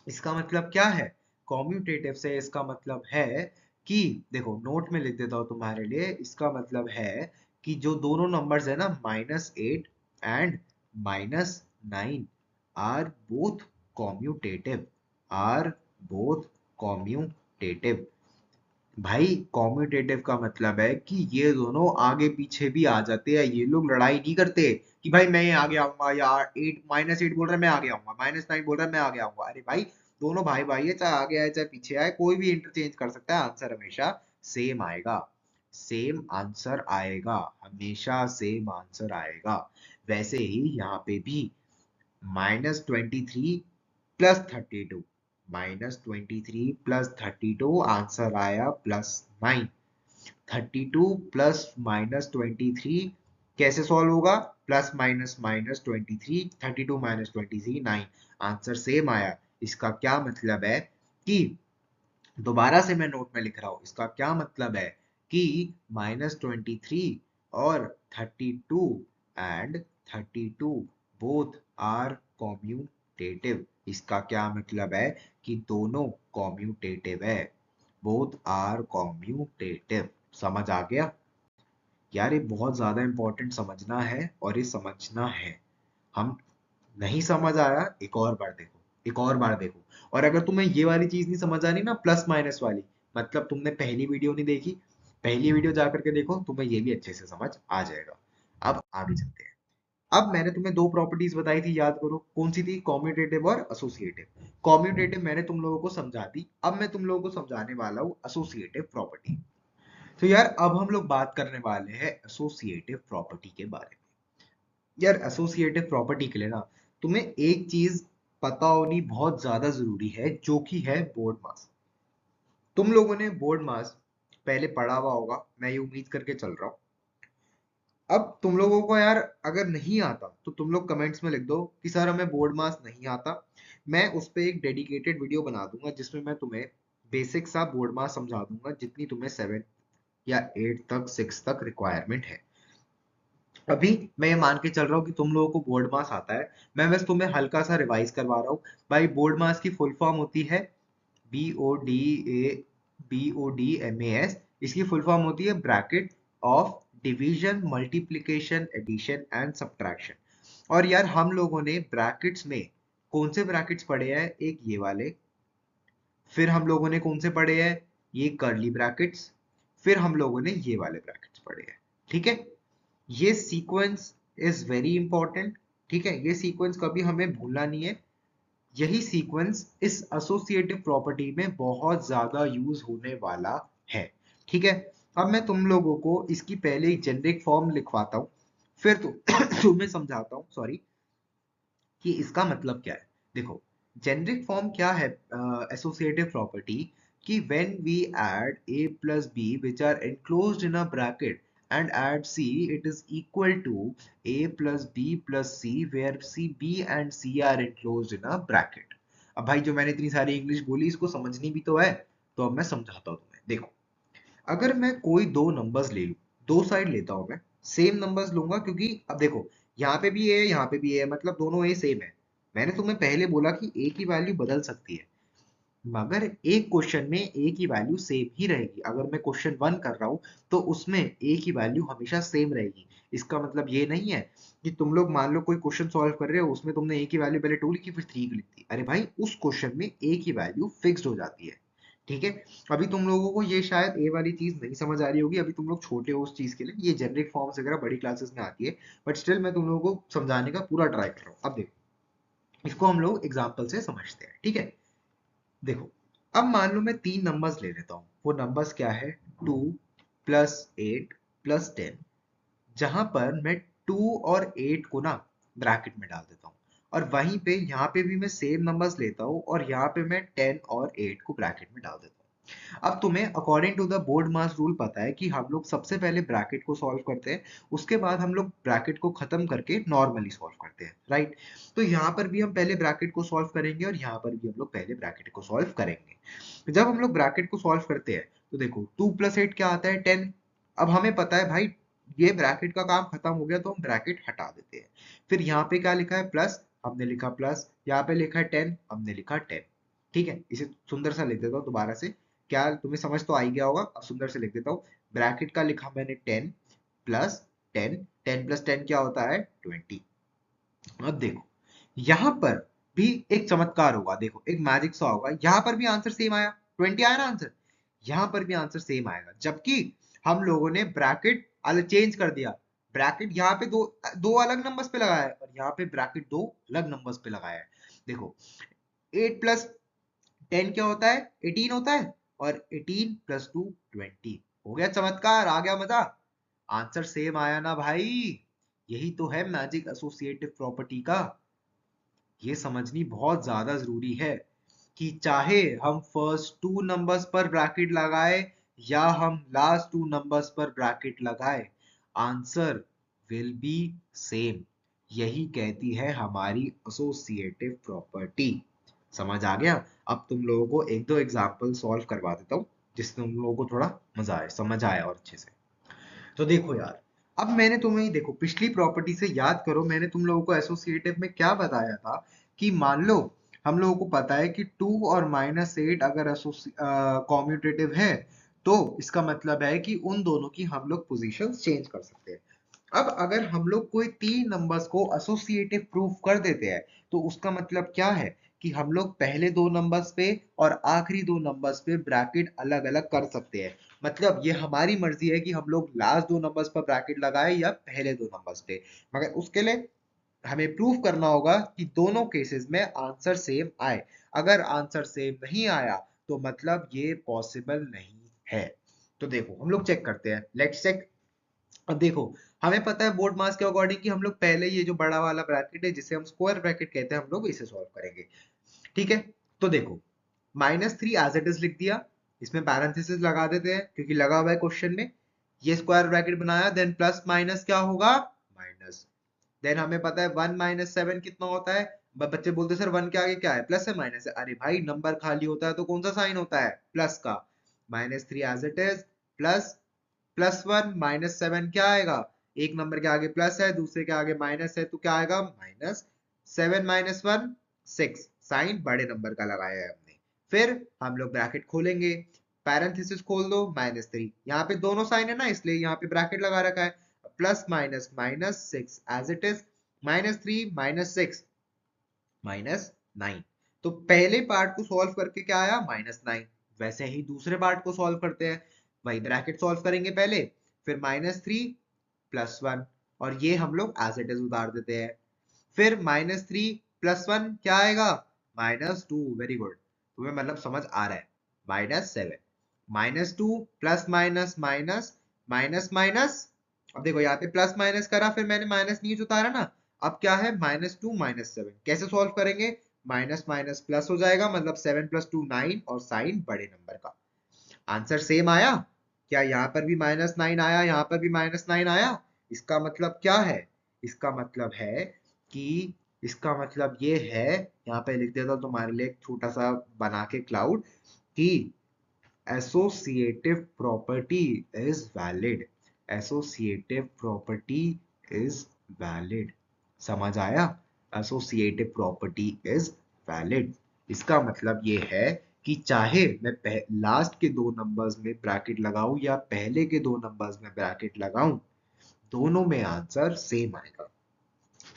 इसका मतलब क्या है, कॉम्यूटेटिव से इसका मतलब है कि, देखो नोट में लिख देता हूं तुम्हारे लिए, इसका मतलब है कि जो दोनों नंबर्स है ना, -8 and -9 are both commutative, are both commutative. भाई कॉम्यूटेटिव का मतलब है कि ये दोनों आगे पीछे भी आ जाते हैं, ये लोग लड़ाई नहीं करते कि भाई मैं आगे आऊंगा, या 8 बोल रहा है मैं आगे आऊंगा, -9 बोल रहा है मैं आगे आऊंगा। अरे भाई दोनों भाई भाई है, चाहे आगे आए चाहे पीछे आए, कोई भी इंटरचेंज कर सकता है, आंसर हमेशा सेम आएगा, सेम आंसर आएगा, हमेशा सेम आंसर आएगा। वैसे ही यहाँ पे भी -23 +32, -23 +32 आंसर आया +9। 32 प्लस -23 कैसे सॉल्व होगा, प्लस माइनस -23, 32 -23 9, आंसर सेम आया। इसका क्या मतलब है कि, दोबारा से मैं नोट में लिख रहा हूं, इसका क्या मतलब है कि -23 और 32 एंड 32 बोथ आर कॉम्यूटेटिव। इसका क्या मतलब है कि दोनों कॉम्यूटेटिव है, बोथ आर कॉम्यूटेटिव। समझ आ गया यार, ये बहुत ज्यादा इंपॉर्टेंट समझना है, और ये समझना है। हम नहीं समझ आया, एक और बार देखो, एक और बार देखो। और अगर तुम्हें ये वाली चीज नहीं समझ आ रही ना, प्लस माइनस वाली, मतलब तुमने पहली वीडियो नहीं देखी, पहली वीडियो जा करके देखो, तुम्हें ये भी अच्छे से समझ आ जाएगा। अब आगे चलते हैं। अब मैंने तुम्हें दो प्रॉपर्टीज बताई थी, याद करो कौन सी थी, कॉम्यूटेटिव और एसोसिएटिव। कॉम्यूटेटिव मैंने तुम लोगों को समझा दी, अब मैं तुम लोगों को समझाने वाला हूँ एसोसिएटिव प्रॉपर्टी। तो यार अब हम लोग बात करने वाले हैं एसोसिएटिव प्रॉपर्टी के बारे में। यार एसोसिएटिव प्रॉपर्टी के लिए ना तुम्हें एक चीज पता होनी बहुत ज्यादा जरूरी है, जो कि है बोर्ड मास। तुम लोगों ने बोर्ड मास पहले पढ़ा हुआ होगा, मैं ये उम्मीद करके चल रहा हूँ। अब तुम लोगों को यार अगर नहीं आता तो तुम लोग कमेंट्स में लिख दो कि सर हमें बोर्ड मास नहीं आता, मैं उस पर एक डेडिकेटेड वीडियो बना दूंगा जिसमें मैं तुम्हें बेसिक सा बोर्ड मास समझा दूंगा, जितनी तुम्हें 7 या 8 तक 6 तक रिक्वायरमेंट है। अभी मैं ये मान के चल रहा हूँ कि तुम लोगों को बोर्ड मास आता है, मैं बस तुम्हें हल्का सा रिवाइज करवा रहा हूँ। भाई बोर्ड मास की फुल फॉर्म होती है BODMAS। इसकी फुल फॉर्म होती है bracket of division multiplication addition and subtraction. और यार हम लोगों ने ब्रैकेट्स में कौन से ब्रैकेट्स पढ़े हैं, एक ये वाले, फिर हम लोगों ने कौन से पढ़े हैं, ये कर्ली ब्रैकेट्स, फिर हम लोगों ने ये वाले ब्रैकेट्स पढ़े हैं। ठीक है, ये सीक्वेंस इज वेरी इंपॉर्टेंट। ठीक है, ये सीक्वेंस कभी हमें भूलना नहीं है। यही सीक्वेंस इस एसोसिएटिव प्रॉपर्टी में बहुत ज्यादा यूज होने वाला है। ठीक है, अब मैं तुम लोगों को इसकी पहले एक जेनरिक फॉर्म लिखवाता हूँ, फिर तुम्हें समझाता हूँ, सॉरी, कि इसका मतलब क्या है। देखो जेनरिक फॉर्म क्या है एसोसिएटिव प्रॉपर्टी, कि when we add a plus b which are enclosed in a bracket and add c, it is equal to a plus b plus c where c, b and c are enclosed in a bracket। अब भाई जो मैंने इतनी सारी English बोली इसको समझनी भी तो है, तो अब मैं समझाता हूँ तुम्हें। देखो अगर मैं कोई दो नंबर्स ले लूं, दो साइड लेता हूं मैं, सेम नंबर्स लूंगा, क्योंकि अब देखो यहाँ पे भी ए है यहाँ पे भी ए है, मतलब दोनों ए सेम है। मैंने तुम्हें पहले बोला कि ए की वैल्यू बदल सकती है, मगर एक क्वेश्चन में ए की वैल्यू सेम ही रहेगी। अगर मैं क्वेश्चन 1 कर रहा हूँ तो उसमें ए की वैल्यू हमेशा सेम रहेगी। इसका मतलब ये नहीं है कि तुम लोग मान लो कोई क्वेश्चन सॉल्व कर रहे हो, उसमें तुमने ए की वैल्यू पहले 2 लिखी फिर 3 लिख दी। अरे भाई, उस क्वेश्चन में ए की वैल्यू फिक्स्ड हो जाती है। ठीक है। अभी तुम लोगों को ये शायद ए वाली चीज नहीं समझ आ रही होगी, अभी तुम लोग छोटे हो उस चीज के लिए, ये जेनरिक फॉर्म्स वगैरह बड़ी क्लासेस में आती है, बट स्टिल मैं तुम लोगों को समझाने का पूरा ट्राई कर रहा हूँ। अब देखो, इसको हम लोग एग्जाम्पल से समझते हैं। ठीक है। देखो, अब मान लो मैं 3 नंबर्स ले लेता हूँ। वो नंबर्स क्या है? 2 प्लस 8 प्लस 10। जहां पर मैं 2 और 8 को ना ब्रैकेट में डाल देता हूँ, और वहीं पे यहाँ पे भी मैं सेम नंबर्स लेता हूँ और यहाँ पे मैं 10 और 8 को ब्रैकेट में डाल देता हूँ। अब तुम्हें according to the BODMAS rule पता है कि हम लोग सबसे पहले ब्रैकेट को सॉल्व करते हैं, उसके बाद हम लोग ब्रैकेट को खत्म करके नॉर्मली सॉल्व करते हैं, राइट? तो यहाँ पर भी हम पहले ब्रैकेट को सॉल्व करेंगे और यहाँ पर भी हम लोग पहले ब्रैकेट को सॉल्व करेंगे। जब हम लोग ब्रैकेट को सॉल्व करते हैं तो देखो, 2 प्लस 8 क्या आता है? 10। अब हमें पता है भाई, ये ब्रैकेट का काम खत्म हो गया तो हम ब्रैकेट हटा देते हैं। फिर यहाँ पे क्या लिखा है? प्लस, हमने लिखा प्लस। यहाँ पे लिखा है 10, हमने लिखा 10। ठीक है, इसे सुंदर सा लिख देता हूँ दोबारा से। क्या तुम्हें समझ तो आ ही गया होगा, अब सुंदर से लिख देता हूँ। ब्रैकेट का लिखा मैंने 10 प्लस 10। 10 प्लस 10 क्या होता है? 20। अब देखो, यहां पर भी एक चमत्कार होगा। देखो, एक मैजिक सा होगा। यहां पर भी आंसर सेम आया, 20 आया ना आंसर। यहां पर भी आंसर सेम आएगा, जबकि हम लोगों ने ब्रैकेट अलग चेंज कर दिया। ब्रैकेट यहाँ पे दो दो अलग नंबर्स पे लगाया है और यहाँ पे ब्रैकेट दो अलग नंबर्स पे लगाया है। देखो, 8 प्लस 10 क्या होता है? 18 होता है, और 18 प्लस 2 20। हो गया चमत्कार, आ गया मजा। आंसर सेम आया ना भाई। यही तो है मैजिक एसोसिएटिव प्रॉपर्टी का। ये समझनी बहुत ज्यादा जरूरी है कि चाहे हम फर्स्ट 2 नंबर्स पर ब्रैकेट लगाए या हम लास्ट 2 नंबर्स पर ब्रैकेट लगाए, आंसर विल बी सेम। यही कहती है हमारी एसोसिएटिव प्रॉपर्टी। समझ आ गया? अब तुम लोगों को एक दो एग्जांपल सॉल्व करवा देता हूँ, जिससे तुम लोगों को थोड़ा मजा आए, समझ आए और अच्छे से। तो देखो यार, अब मैंने तुम्हें, देखो पिछली प्रॉपर्टी से याद करो, मैंने तुम लोगों को एसोसिएटिव में क्या बताया था कि मान लो हम लोगों को पता है कि 2 और -8 अगर कॉम्यूटेटिव है, तो इसका मतलब है कि उन दोनों की हम लोग पोजीशंस चेंज कर सकते हैं। अब अगर हम लोग कोई 3 नंबर्स को एसोसिएटिव प्रूफ कर देते हैं, तो उसका मतलब क्या है कि हम लोग पहले 2 नंबर्स पे और आखिरी 2 नंबर्स पे ब्रैकेट अलग अलग कर सकते हैं। मतलब ये हमारी मर्जी है कि हम लोग लास्ट 2 नंबर्स पर ब्रैकेट लगाए या पहले 2 नंबर्स पे, मगर उसके लिए हमें प्रूव करना होगा कि दोनों केसेस में आंसर सेम आए। अगर आंसर सेम नहीं आया तो मतलब ये पॉसिबल नहीं है। तो देखो, हम लोग चेक करते हैं, लेट्स चेक। अब देखो, हमें पता है बोर्ड मास के अकॉर्डिंग कि हम लोग पहले ये जो बड़ा वाला ब्रैकेट है, जिसे हम स्क्वायर ब्रैकेट कहते हैं, हम लोग इसे सॉल्व करेंगे। ठीक है। तो देखो, -3 एज इट इज लिख दिया। इसमें पैरेंथेसिस लगा देते हैं क्योंकि लगा हुआ है क्वेश्चन में। ये स्क्वायर ब्रैकेट बनाया, देन प्लस माइनस क्या होगा? माइनस। देन हमें पता है 1 -7 कितना होता है? बच्चे बोलते सर 1 के आगे क्या है? प्लस है माइनस है? अरे भाई, नंबर खाली होता है तो कौन सा साइन होता है? प्लस का। -3 एज इट इज प्लस +1 -7 क्या आएगा? एक नंबर के आगे प्लस है, दूसरे के आगे माइनस है, तो क्या आएगा? -7 -1 6। साइन बड़े नंबर का लगाया है हमने। फिर हम लोग ब्रैकेट खोलेंगे, पैरेंथेसिस खोल दो, -3। यहाँ पे दोनों साइन है ना, इसलिए यहाँ पे ब्रैकेट लगा रखा है। Plus minus -6 as it is, -3 -6 -9। तो पहले पार्ट को सॉल्व करके क्या आया? -9। वैसे ही दूसरे पार्ट को सॉल्व करते हैं, वही ब्रैकेट सॉल्व करेंगे पहले, फिर -3 +1, और ये हम लोग एज इट इज उतार देते हैं। फिर -3 +1 क्या आएगा? -2। वेरी गुड, तुम्हें मतलब समझ आ रहा है। -7 -2 plus minus minus minus minus. अब देखो, यहाँ पे प्लस माइनस करा, फिर मैंने माइनस नीचे उतारा ना। अब क्या है? -2 -7। कैसे सॉल्व करेंगे? माइनस माइनस प्लस हो जाएगा, मतलब 7 + 2 9, और साइन बड़े नंबर का। आंसर सेम आया क्या? यहाँ पर भी -9 आया, यहाँ पर भी -9 आया। इसका मतलब क्या है? इसका मतलब है कि, इसका मतलब ये है, यहाँ पे लिख देता हूँ तुम्हारे लिए एक छोटा सा बना के क्लाउड, कि associative property is valid। associative property is valid। समझ आया? Associative property is valid. इसका मतलब ये है कि चाहे मैं लास्ट के दो नंबर्स में ब्रैकेट लगाऊं या पहले के दो नंबर्स में ब्रैकेट लगाऊं, दोनों में आंसर सेम आएगा।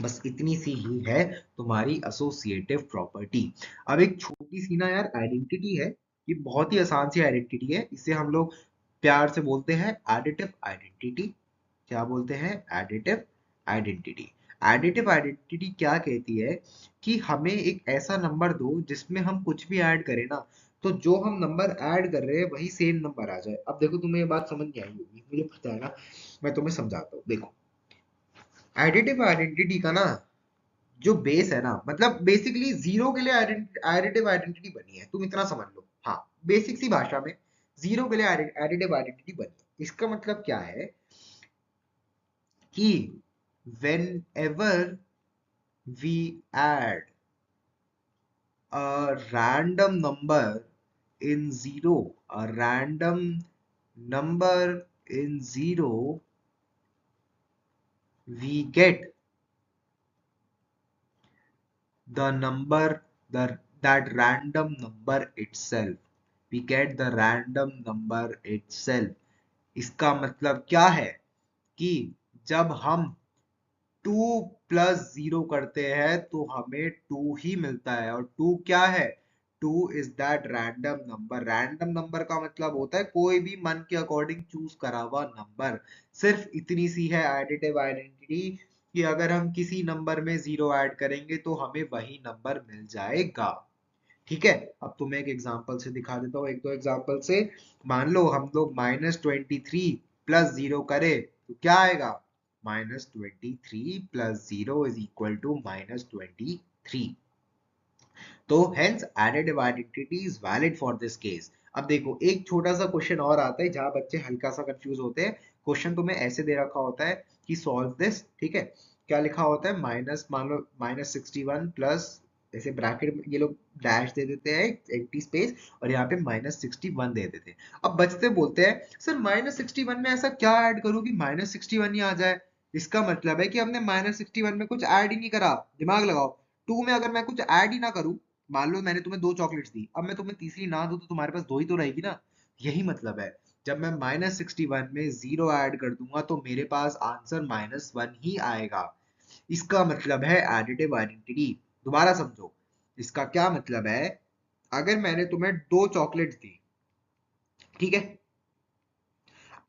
बस इतनी सी ही है तुम्हारी एसोसिएटिव प्रॉपर्टी। अब एक छोटी सी ना यार आइडेंटिटी है, ये बहुत ही आसान सी आइडेंटिटी है, इसे हम लोग प्यार से बोलते हैं एडिटिव आइडेंटिटी। क्या बोलते हैं? Additive identity. एडिटिव आइडेंटिटी क्या कहती है कि हमें एक ऐसा नंबर दो जिसमें हम कुछ भी ऐड करें ना, तो जो हम नंबर ऐड कर रहे हैं वही सेम नंबर आ जाए। अब देखो तुम्हें ये बात समझ नहीं आई होगी, मुझे पता है ना, मैं तुम्हें समझाता हूँ। देखो एडिटिव आइडेंटिटी का ना जो बेस है ना, मतलब बेसिकली जीरो के लिए एडिटिव आइडेंटिटी बनी है, तुम इतना समझ लो। हाँ, बेसिक सी भाषा में जीरो के लिए एडिटिव आइडेंटिटी बनी है। इसका मतलब क्या है कि whenever we add a random number in zero, a random number in zero, we get the number, that random number itself. We get the random number itself. इसका मतलब क्या है कि जब हम 2 प्लस 0 करते हैं तो हमें 2 ही मिलता है। और 2 क्या है? 2 is that random number. Random number का मतलब होता है कोई भी मन के अकॉर्डिंग चूज करा हुआ नंबर। सिर्फ इतनी सी है एडिटिव आइडेंटिटी कि अगर हम किसी नंबर में 0 ऐड करेंगे तो हमें वही नंबर मिल जाएगा। ठीक है, अब तुम्हें एक एग्जांपल से दिखा देता हूँ, एक दो एग्जांपल से। मान लो हम लोग -23 प्लस 0 करें तो क्या आएगा? -23 प्लस 0 इज इक्वल टू -23। तो hence additive identity is valid for this case. अब देखो एक छोटा सा क्वेश्चन और आता है जहां बच्चे हल्का सा कंफ्यूज होते हैं। क्वेश्चन तुम्हें ऐसे दे रखा होता है कि सॉल्व दिस, ठीक है। क्या लिखा होता है? माइनस, मान लो -61 प्लस, जैसे ब्रैकेट में ये लोग डैश दे देते हैं, एम्प्टी स्पेस, और यहाँ पे -61 दे देते हैं। अब बच्चे बोलते हैं सर -61 में ऐसा क्या ऐड करूं कि -61 ही आ जाए? इसका मतलब है कि हमने -61 में कुछ ऐड ही नहीं करा। दिमाग लगाओ, 2 में अगर मैं कुछ ऐड ही ना करूं, मान लो मैंने तुम्हें 2 चॉकलेट्स दी, अब मैं तुम्हें तीसरी ना दूं तो तुम्हारे पास 2 ही तो रहेगी ना। यही मतलब है, जब मैं -61 में 0 ऐड कर दूंगा तो मेरे पास आंसर -1 ही आएगा। इसका मतलब है एडिटिव आइडेंटिटी। दोबारा समझो, इसका क्या मतलब है? अगर मैंने तुम्हें 2 चॉकलेट्स दी, ठीक है,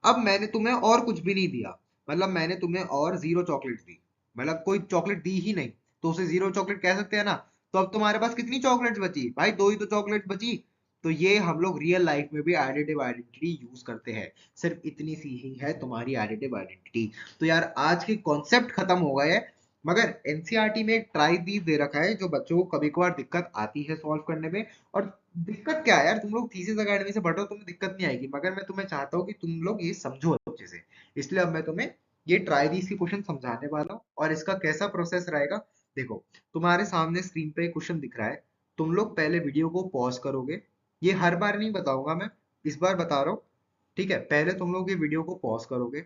अब मैंने तुम्हें और कुछ भी नहीं दिया, मतलब मैंने तुम्हें और 0 चॉकलेट्स दी, मतलब कोई चॉकलेट दी ही नहीं, तो उसे 0 चॉकलेट कह सकते हैं ना। तो अब तुम्हारे पास कितनी चॉकलेट्स बची भाई? 2 ही तो चॉकलेट्स बची। तो ये हम लोग रियल लाइफ में भी एडिटिव आइडेंटिटी यूज करते हैं। सिर्फ इतनी सी ही है तुम्हारी एडिटिव आइडेंटिटी। तो यार आज के कॉन्सेप्ट खत्म हो गए हैं, मगर एनसीईआरटी में एक ट्राई दीज दे रखा है जो बच्चों को कभी कभार दिक्कत आती है सॉल्व करने में। और दिक्कत क्या है यार, तुम लोग थीसिस एकेडमी से पढ़ो, तुम्हें दिक्कत नहीं आएगी, मगर मैं तुम्हें चाहता हूँ कि तुम लोग ये समझो अच्छे से। इसलिए अब मैं तुम्हें ये ट्राई दीज की क्वेश्चन समझाने वाला हूँ। और इसका कैसा प्रोसेस रहेगा, देखो तुम्हारे सामने स्क्रीन पे क्वेश्चन दिख रहा है। तुम लोग पहले वीडियो को पॉज करोगे, ये हर बार नहीं बताऊंगा मैं, इस बार बता रहा हूँ, ठीक है। पहले तुम लोग ये वीडियो को पॉज करोगे,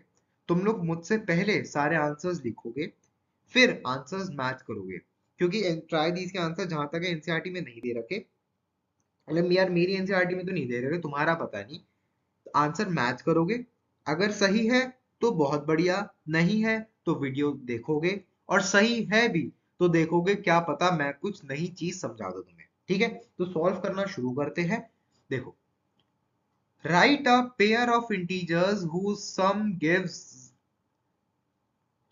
तुम लोग मुझसे पहले सारे आंसर्स लिखोगे, फिर आंसर्स मैच करोगे, क्योंकि ट्राई दीज के आंसर जहां तक है एनसीईआरटी में नहीं दे रखे। मतलब यार मेरी एनसीईआरटी में तो नहीं दे रहे, तुम्हारा पता नहीं। आंसर मैच करोगे, अगर सही है तो बहुत बढ़िया, नहीं है तो वीडियो देखोगे, और सही है भी तो देखोगे, क्या पता मैं कुछ नई चीज समझा दूं तुम्हें। ठीक है, तो सॉल्व करना शुरू करते हैं। देखो, right a pair of integers whose sum gives,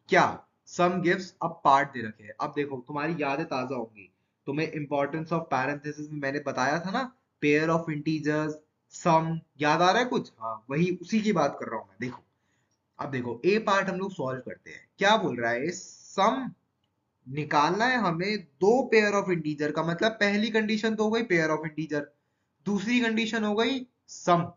क्या सम गिव्स अ पार्ट दे रखे हैं। अब देखो तुम्हारी यादें ताजा होंगी, तुम्हें इंपॉर्टेंस ऑफ पैरेंथेसिस में मैंने बताया था ना, पेयर ऑफ इंटीजर्स, सम, याद आ रहा है कुछ? हाँ, वही उसी की बात कर रहा हूं मैं। देखो, अब देखो ए पार्ट हम लोग सॉल्व करते हैं। क्या बोल रहा है? सम निकालना है हमें दो पेयर ऑफ इंटीजर का। मतलब पहली कंडीशन तो हो गई पेयर ऑफ इंटीजर, दूसरी कंडीशन हो गई सम।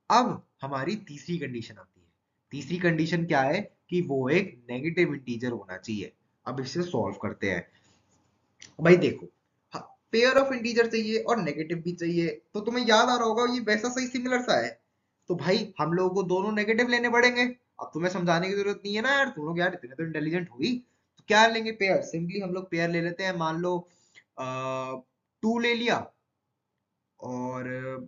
अब हमारी तीसरी कंडीशन आती है। तीसरी कंडीशन क्या है कि वो एक नेगेटिव इंटीजर होना चाहिए। अब इसे सॉल्व करते हैं। भाई देखो, पेयर ऑफ इंटीजर चाहिए और नेगेटिव भी चाहिए, तो तुम्हें याद आ रहा होगा ये वैसा सही सिमिलर सा है। तो भाई हम लोगों को दोनों नेगेटिव लेने पड़ेंगे। अब तुम्हें समझाने की जरूरत नहीं है ना यार, तुम लोग यार इतने तो इंटेलिजेंट हो ही। तो क्या लेंगे? पेयर। सिंपली हम लोग पेयर ले लेते हैं। मान लो 2 ले लिया और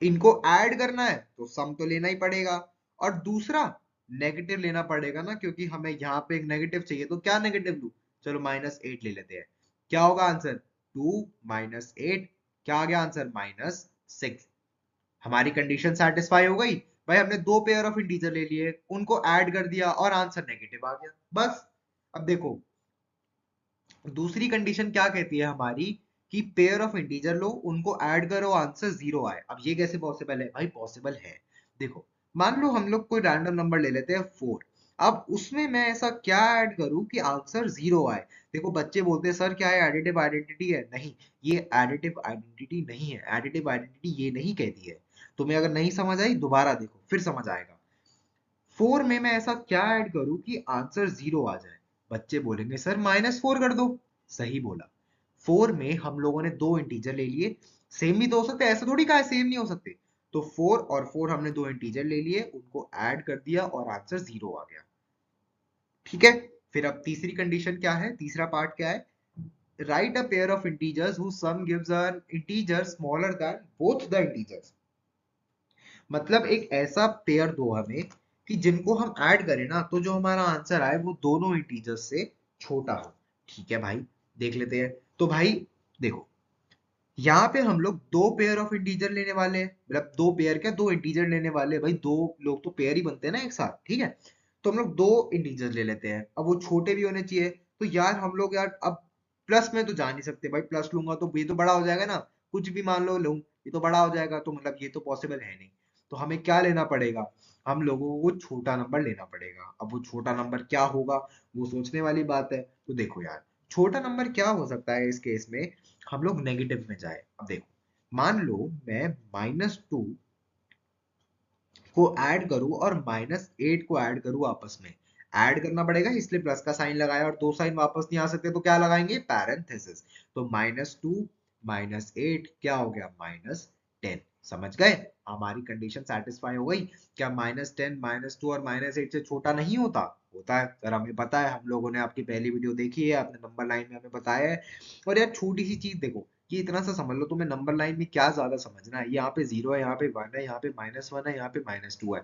इनको ऐड करना है तो सम तो लेना ही पड़ेगा, और दूसरा नेगेटिव लेना पड़ेगा ना, क्योंकि हमें यहाँ पे एक नेगेटिव चाहिए। तो क्या नेगेटिव लूं? चलो -8 ले लेते हैं। क्या होगा आंसर? 2 -8। क्या आ गया आंसर? -6। हमारी कंडीशन सेटिस्फाई हो गई भाई। हमने दो पेयर ऑफ इंटीजर ले लिए, उनको ऐड कर दिया और आंसर नेगेटिव आ गया, बस। अब देखो दूसरी कंडीशन क्या कहती है हमारी, कि पेयर ऑफ इंटीजर लो, उनको ऐड करो, आंसर 0 आए। अब ये कैसे पॉसिबल है? भाई पॉसिबल है। देखो मान लो हम लोग कोई रैंडम नंबर ले लेते हैं 4। अब उसमें मैं ऐसा क्या ऐड करूं कि आंसर 0 आए? देखो बच्चे बोलते हैं सर क्या है एडिटिव आइडेंटिटी है? नहीं, ये एडिटिव आइडेंटिटी नहीं है। एडिटिव आइडेंटिटी ये नहीं कहती है। तुम्हें अगर नहीं समझ आई दोबारा देखो फिर समझ आएगा। 4 में मैं ऐसा क्या ऐड करूं कि आंसर 0 आ जाए? बच्चे बोलेंगे सर -4 कर दो। सही बोला। 4 में हम लोगों ने दो इंटीजर ले लिए। सेम भी तो हो सकते हैं, ऐसा थोड़ी कहा है सेम नहीं हो सकते। तो 4 और 4 हमने दो इंटीजर ले लिए, उनको ऐड कर दिया और आंसर 0 आ गया। ठीक है। फिर अब तीसरी कंडीशन क्या है? तीसरा पार्ट क्या है? Right a pair of integers whose sum gives an integer smaller than both the integers। मतलब एक ऐसा पेयर दो हमें कि जिनको हम ऐड करें ना तो जो हमारा आंसर आए वो दोनों इंटीजर्स से छोटा हो। ठीक है भाई, देख लेते हैं। तो भाई देखो यहाँ पे हम लोग दो पेयर ऑफ इंटीजर लेने वाले हैं, मतलब दो पेयर क्या, दो इंटीजर लेने वाले हैं भाई। दो लोग तो पेयर ही बनते हैं ना एक साथ, ठीक है। तो हम लोग दो इंटीजर ले लेते हैं। अब वो छोटे भी होने चाहिए। तो यार हम लोग यार अब प्लस में तो जा नहीं सकते भाई। प्लस लूंगा तो ये तो बड़ा हो जाएगा ना। कुछ भी मान लो लूं, ये तो बड़ा हो जाएगा, तो मतलब ये तो पॉसिबल है नहीं। तो हमें क्या लेना पड़ेगा? हम लोगों को छोटा नंबर लेना पड़ेगा। अब वो छोटा नंबर क्या होगा वो सोचने वाली बात है। तो देखो यार छोटा नंबर क्या हो सकता है इस केस में? हम लोग नेगेटिव में जाए। अब देखो मान लो मैं -2 को ऐड करूं और -8 को ऐड करूं आपस में। ऐड करना पड़ेगा इसलिए प्लस का साइन लगाया, और दो साइन वापस नहीं आ सकते तो क्या लगाएंगे? पैरेंथेसिस। तो -2 -8 क्या हो गया? -10। समझ गए? हमारी कंडीशन सेटिस्फाई हो गई। क्या -10 -2 और -8 से छोटा नहीं होता? होता है सर, हमें पता है। हम लोगों ने आपकी पहली वीडियो देखी है, आपने नंबर लाइन में हमें बताया है। और यार छोटी सी चीज देखो, ये इतना सा समझ लो, तुम्हें नंबर लाइन में क्या ज्यादा समझना है। यहाँ पे 0 है, यहाँ पे 1 है, यहाँ पे -1 है, यहाँ पे -2 है।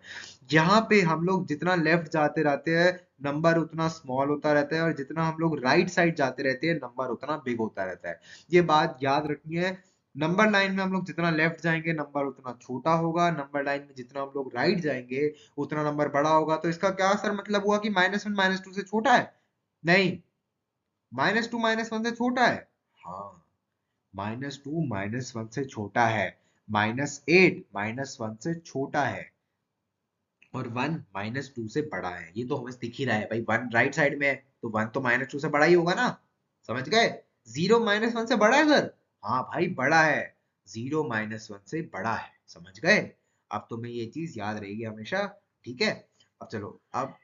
यहाँ पे हम लोग जितना लेफ्ट जाते रहते हैं नंबर उतना स्मॉल होता रहता है, और जितना हम लोग राइट साइड जाते रहते हैं नंबर उतना बिग होता रहता है। ये बात याद रखनी है। नंबर लाइन में हम लोग जितना लेफ्ट जाएंगे नंबर उतना छोटा होगा, नंबर लाइन में जितना हम लोग राइट जाएंगे उतना नंबर बड़ा होगा। तो इसका क्या सर मतलब हुआ कि -1 -2 से छोटा है? नहीं, -2 -1 से छोटा है। हाँ, -2 -1 से छोटा है। -8 -1 से छोटा है, और 1 -2 से बड़ा है। ये तो हमें दिख ही रहा है भाई, 1 राइट साइड में है तो 1 तो -2 से बड़ा ही होगा ना। समझ गए? 0 -1 से बड़ा है सर? हाँ भाई बड़ा है। 0 -1 से बड़ा है। समझ गए? अब तुम्हें ये चीज याद रहेगी हमेशा। ठीक है। अब चलो, अब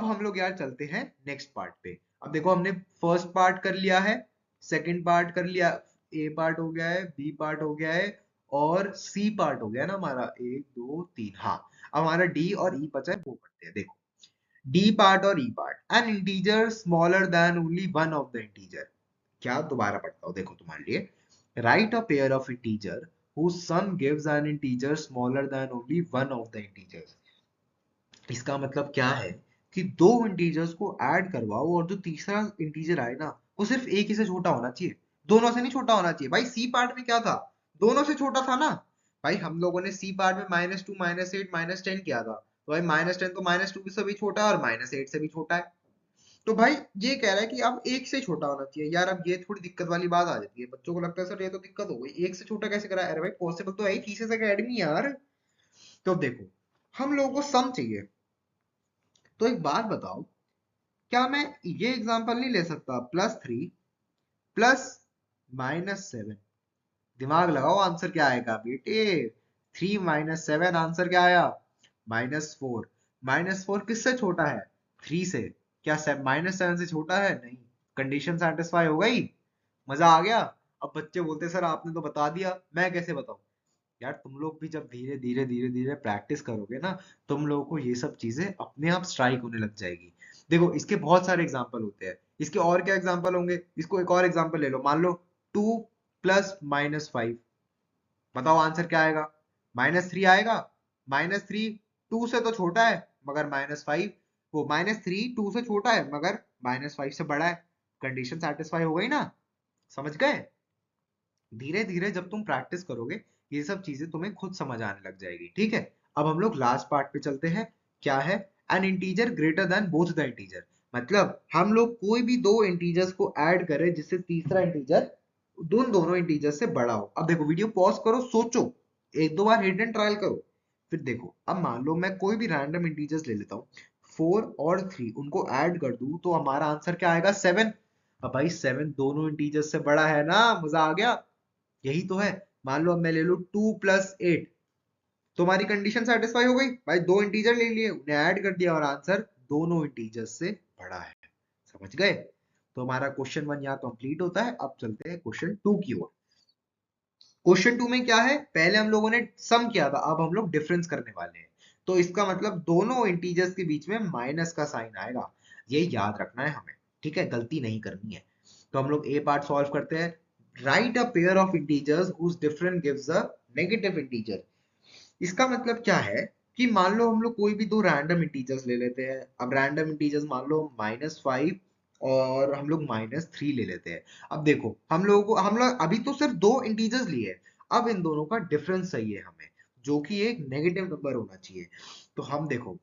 हम लोग यार चलते हैं नेक्स्ट पार्ट पे। अब देखो हमने फर्स्ट पार्ट कर लिया है, सेकंड पार्ट कर लिया, ए पार्ट हो गया है, बी पार्ट हो गया है, और सी पार्ट हो गया ना हमारा। 1 2 3, हाँ। अब हमारा डी और ई बचा है, वो पढ़ते हैं। देखो डी पार्ट और E part. An integer smaller than only one of the integer. क्या? दोबारा पढ़ता हूँ देखो तुम्हारे लिए। Write a pair of integer whose sum gives an integer smaller than only one of the integers। इसका मतलब क्या है कि दो इंटीजर्स को ऐड करवाओ और जो तीसरा इंटीजर आए ना वो सिर्फ एक ही से छोटा होना चाहिए, दोनों से नहीं छोटा होना चाहिए। भाई सी पार्ट में क्या था? दोनों से छोटा था ना। भाई हम लोगों ने सी पार्ट में -2 -8 -10 किया था, तो भाई -10 तो -2 से भी छोटा है और -8 से भी छोटा है। तो भाई ये कह रहा है कि अब एक से छोटा होना चाहिए। यार अब ये थोड़ी दिक्कत वाली बात आ जाती है, बच्चों को लगता है सर ये तो दिक्कत हो गई, एक से छोटा कैसे करा? अरे भाई पॉसिबल तो है ही, थीसिस एकेडमी यार। तो देखो हम लोगों को सम चाहिए। तो एक बात बताओ, क्या मैं ये एग्जांपल नहीं ले सकता +3 प्लस -7? दिमाग लगाओ, आंसर क्या आएगा बेटे? 3 -7, आंसर क्या आया? -4। -4 किससे छोटा है? 3 से। क्या -7 से छोटा है? नहीं। कंडीशन सेटिस्फाई हो गई? मजा आ गया? अब बच्चे बोलते सर आपने तो बता दिया, मैं कैसे बताऊं? यार तुम लोग भी जब धीरे धीरे प्रैक्टिस करोगे ना, तुम लोगों को ये सब चीजें अपने आप स्ट्राइक होने लग जाएगी। देखो इसके बहुत सारे एग्जाम्पल होते हैं। इसके और क्या एग्जाम्पल होंगे, इसको एक और एग्जाम्पल ले लो, मान लो 2 + -5, बताओ आंसर क्या आएगा? -3 आएगा। -3 2 से तो छोटा है, मगर -5, वो -3 2 से छोटा है मगर -5 से बड़ा है। कंडीशन सेटिस्फाई हो गई ना? समझ गए? धीरे धीरे जब तुम प्रैक्टिस करोगे ये सब चीजें तुम्हें खुद समझ आने लग जाएगी। ठीक है, अब हम लोग लास्ट पार्ट पे चलते हैं। क्या है? N integer greater than both the integer. मतलब हम लोग कोई भी दो इंटीजर्स को ऐड करें जिससे तीसरा इंटीजर दोनों इंटीजर से बड़ा हो। अब देखो, वीडियो पॉज करो, सोचो, एक दो बार हिडन ट्रायल करो, फिर देखो। अब मान लो मैं कोई भी रैंडम इंटीजर्स ले लेता हूँ, 4 और 3, उनको ऐड कर दूं तो हमारा आंसर क्या आएगा? 7। अब भाई 7 दोनों इंटीजर्स से बड़ा है ना, मजा आ गया। यही तो है। मान लो अब मैं ले लूं 2 + 8, तो हमारी कंडीशन सेटिस्फाई हो गई भाई, दो इंटीजर ले लिए, उन्हें ऐड कर दिया और आंसर दोनों इंटीजर्स से बड़ा है। समझ गए? तो हमारा क्वेश्चन 1 यहाँ कंप्लीट होता है। अब चलते हैं क्वेश्चन 2 की ओर। क्वेश्चन 2 में क्या है? पहले हम लोगों ने सम किया था, अब हम लोग डिफरेंस करने वाले हैं। तो इसका मतलब दोनों इंटीजर्स के बीच में माइनस का साइन आएगा, ये याद रखना है हमें। ठीक है, गलती नहीं करनी है। तो हम लोग ए पार्ट सॉल्व करते हैं। Write a pair of integers whose difference gives a negative integer. इसका मतलब क्या है कि मान लो हम लोग कोई भी दो रैंडम इंटीजर्स ले लेते हैं। अब रैंडम इंटीजर्स मान लो -5 और हम लोग -3 ले लेते हैं। अब देखो, हम लोग अभी तो सिर्फ दो इंटीजर्स लिए हैं। अब इन दोनों का डिफरेंस चाहिए हमें, जो कि एक नेगेटिव नंबर होना चाहिए। तो हम देखो,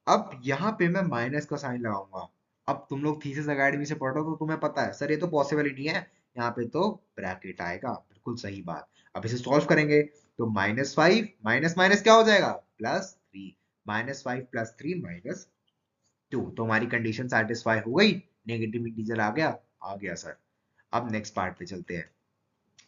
अब यहाँ पे मैं माइनस का साइन लगाऊंगा। अब तुम लोग थीसिस एकेडमी से पढ़ रहे हो तो तुम्हें पता है सर ये तो पॉसिबल ही नहीं है, यहाँ पे तो ब्रैकेट आएगा। बिल्कुल सही बात। अब इसे सॉल्व करेंगे तो -5 माइनस माइनस क्या हो जाएगा? +3। -5 +3 -2। तो हमारी कंडीशन सेटिस्फाई हो गई, नेगेटिव इंटीजर आ गया। आ गया सर। अब नेक्स्ट पार्ट पे चलते हैं।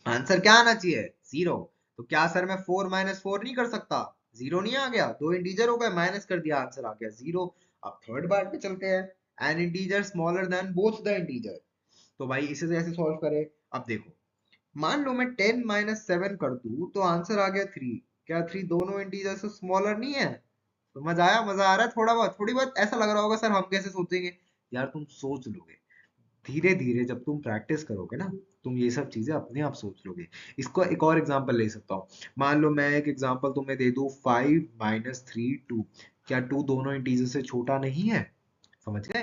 आंसर क्या आना चाहिए? 0। तो क्या सर मैं 4 - 4 नहीं कर सकता? 0 नहीं आ गया? दो इंटीजर हो गए, माइनस कर दिया, आंसर आ गया 0। अब थर्ड पार्ट पे चलते हैं। N integer smaller then both the integer. तो भाई इसे कैसे सॉल्व करें? अब देखो, मान लो मैं 10 - 7 कर दूं तो आंसर आ गया 3। क्या 3 दोनों इंटीजर से स्मॉलर नहीं है? तो मजा आया? मजा आ रहा है? थोड़ा बहुत, थोड़ी बहुत ऐसा लग रहा होगा सर हम कैसे सोचेंगे। यार तुम सोच लोगे, धीरे धीरे जब तुम प्रैक्टिस करोगे ना, तुम ये सब चीजें अपने आप सोच लोगे। इसको एक और एग्जांपल ले सकता हूँ। मान लो मैं एक एग्जांपल तुम्हें दे दूं, 5 - 3 2। क्या 2 दोनों इंटीजर से छोटा नहीं है? समझ गए?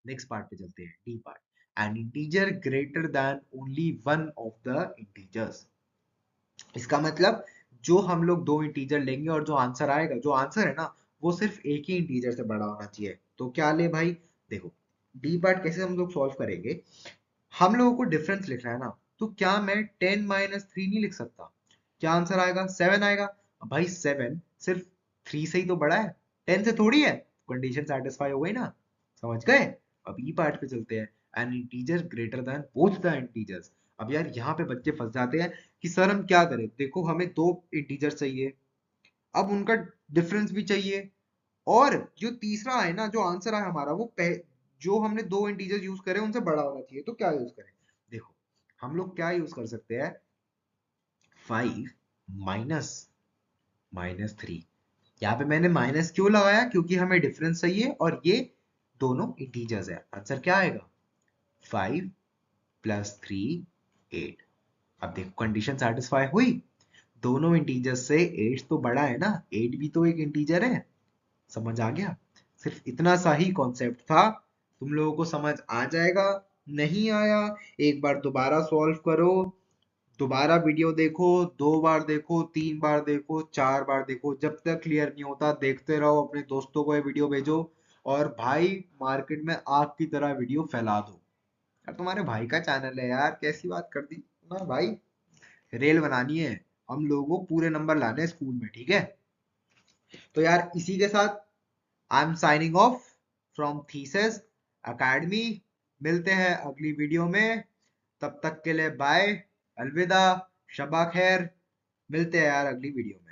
नेक्स्ट पार्ट पे चलते हैं, D part. An integer greater than only one of the integers. इसका मतलब जो हम लोग दो इंटीजर लेंगे और जो आंसर आएगा, जो आंसर है ना, वो सिर्फ एक ही इंटीजर से बड़ा होना चाहिए। तो क्या ले भाई? देखो, डी पार्ट कैसे हम लोग सॉल्व करेंगे। हम लोगों को डिफरेंस लिखना है ना, तो क्या मैं 10 - 3 नहीं लिख सकता? क्या आंसर आएगा? 7 आएगा। अब भाई 7 सिर्फ 3 से ही तो बड़ा है, 10 से थोड़ी है। कंडीशन सेटिस्फाई हो गई ना? समझ गए? अब ई पार्ट पे चलते हैं। N integer greater than both the integers. अब यार यहाँ पे बच्चे फंस जाते हैं कि सर हम क्या करें। देखो हमें दो इंटीजर चाहिए, अब उनका डिफरेंस भी चाहिए, और जो तीसरा है ना, जो आंसर है हमारा, वो जो हमने दो इंटीजर यूज करे उनसे बड़ा होना चाहिए। तो क्या यूज करें? देखो, हम लोग क्या यूज कर सकते हैं? 5 माइनस -3। यहाँ पे मैंने माइनस क्यों लगाया? क्योंकि हमें डिफरेंस चाहिए और ये दोनों इंटीजर्स है। आंसर क्या आएगा? 5 + 3 8। अब देखो कंडीशन सेटिस्फाई हुई, दोनों इंटीजर्स से 8 तो बड़ा है ना, 8 भी तो एक इंटीजर है। समझ आ गया? सिर्फ इतना सा ही कॉन्सेप्ट था, तुम लोगों को समझ आ जाएगा। नहीं आया, एक बार दोबारा सॉल्व करो, दोबारा वीडियो देखो, 2 बार देखो, 3 बार देखो, 4 बार देखो, जब तक क्लियर नहीं होता देखते रहो। अपने दोस्तों को ये वीडियो भेजो, और भाई मार्केट में आग की तरह वीडियो फैला दो। यार तुम्हारे भाई का चैनल है यार, कैसी बात कर दी ना भाई। रेल बनानी है, हम लोगों को पूरे नंबर लाने हैं स्कूल में। ठीक है, तो यार इसी के साथ I am signing off from thesis academy. मिलते हैं अगली वीडियो में, तब तक के लिए बाय, अलविदा, शबा खैर। मिलते हैं यार अगली वीडियो में।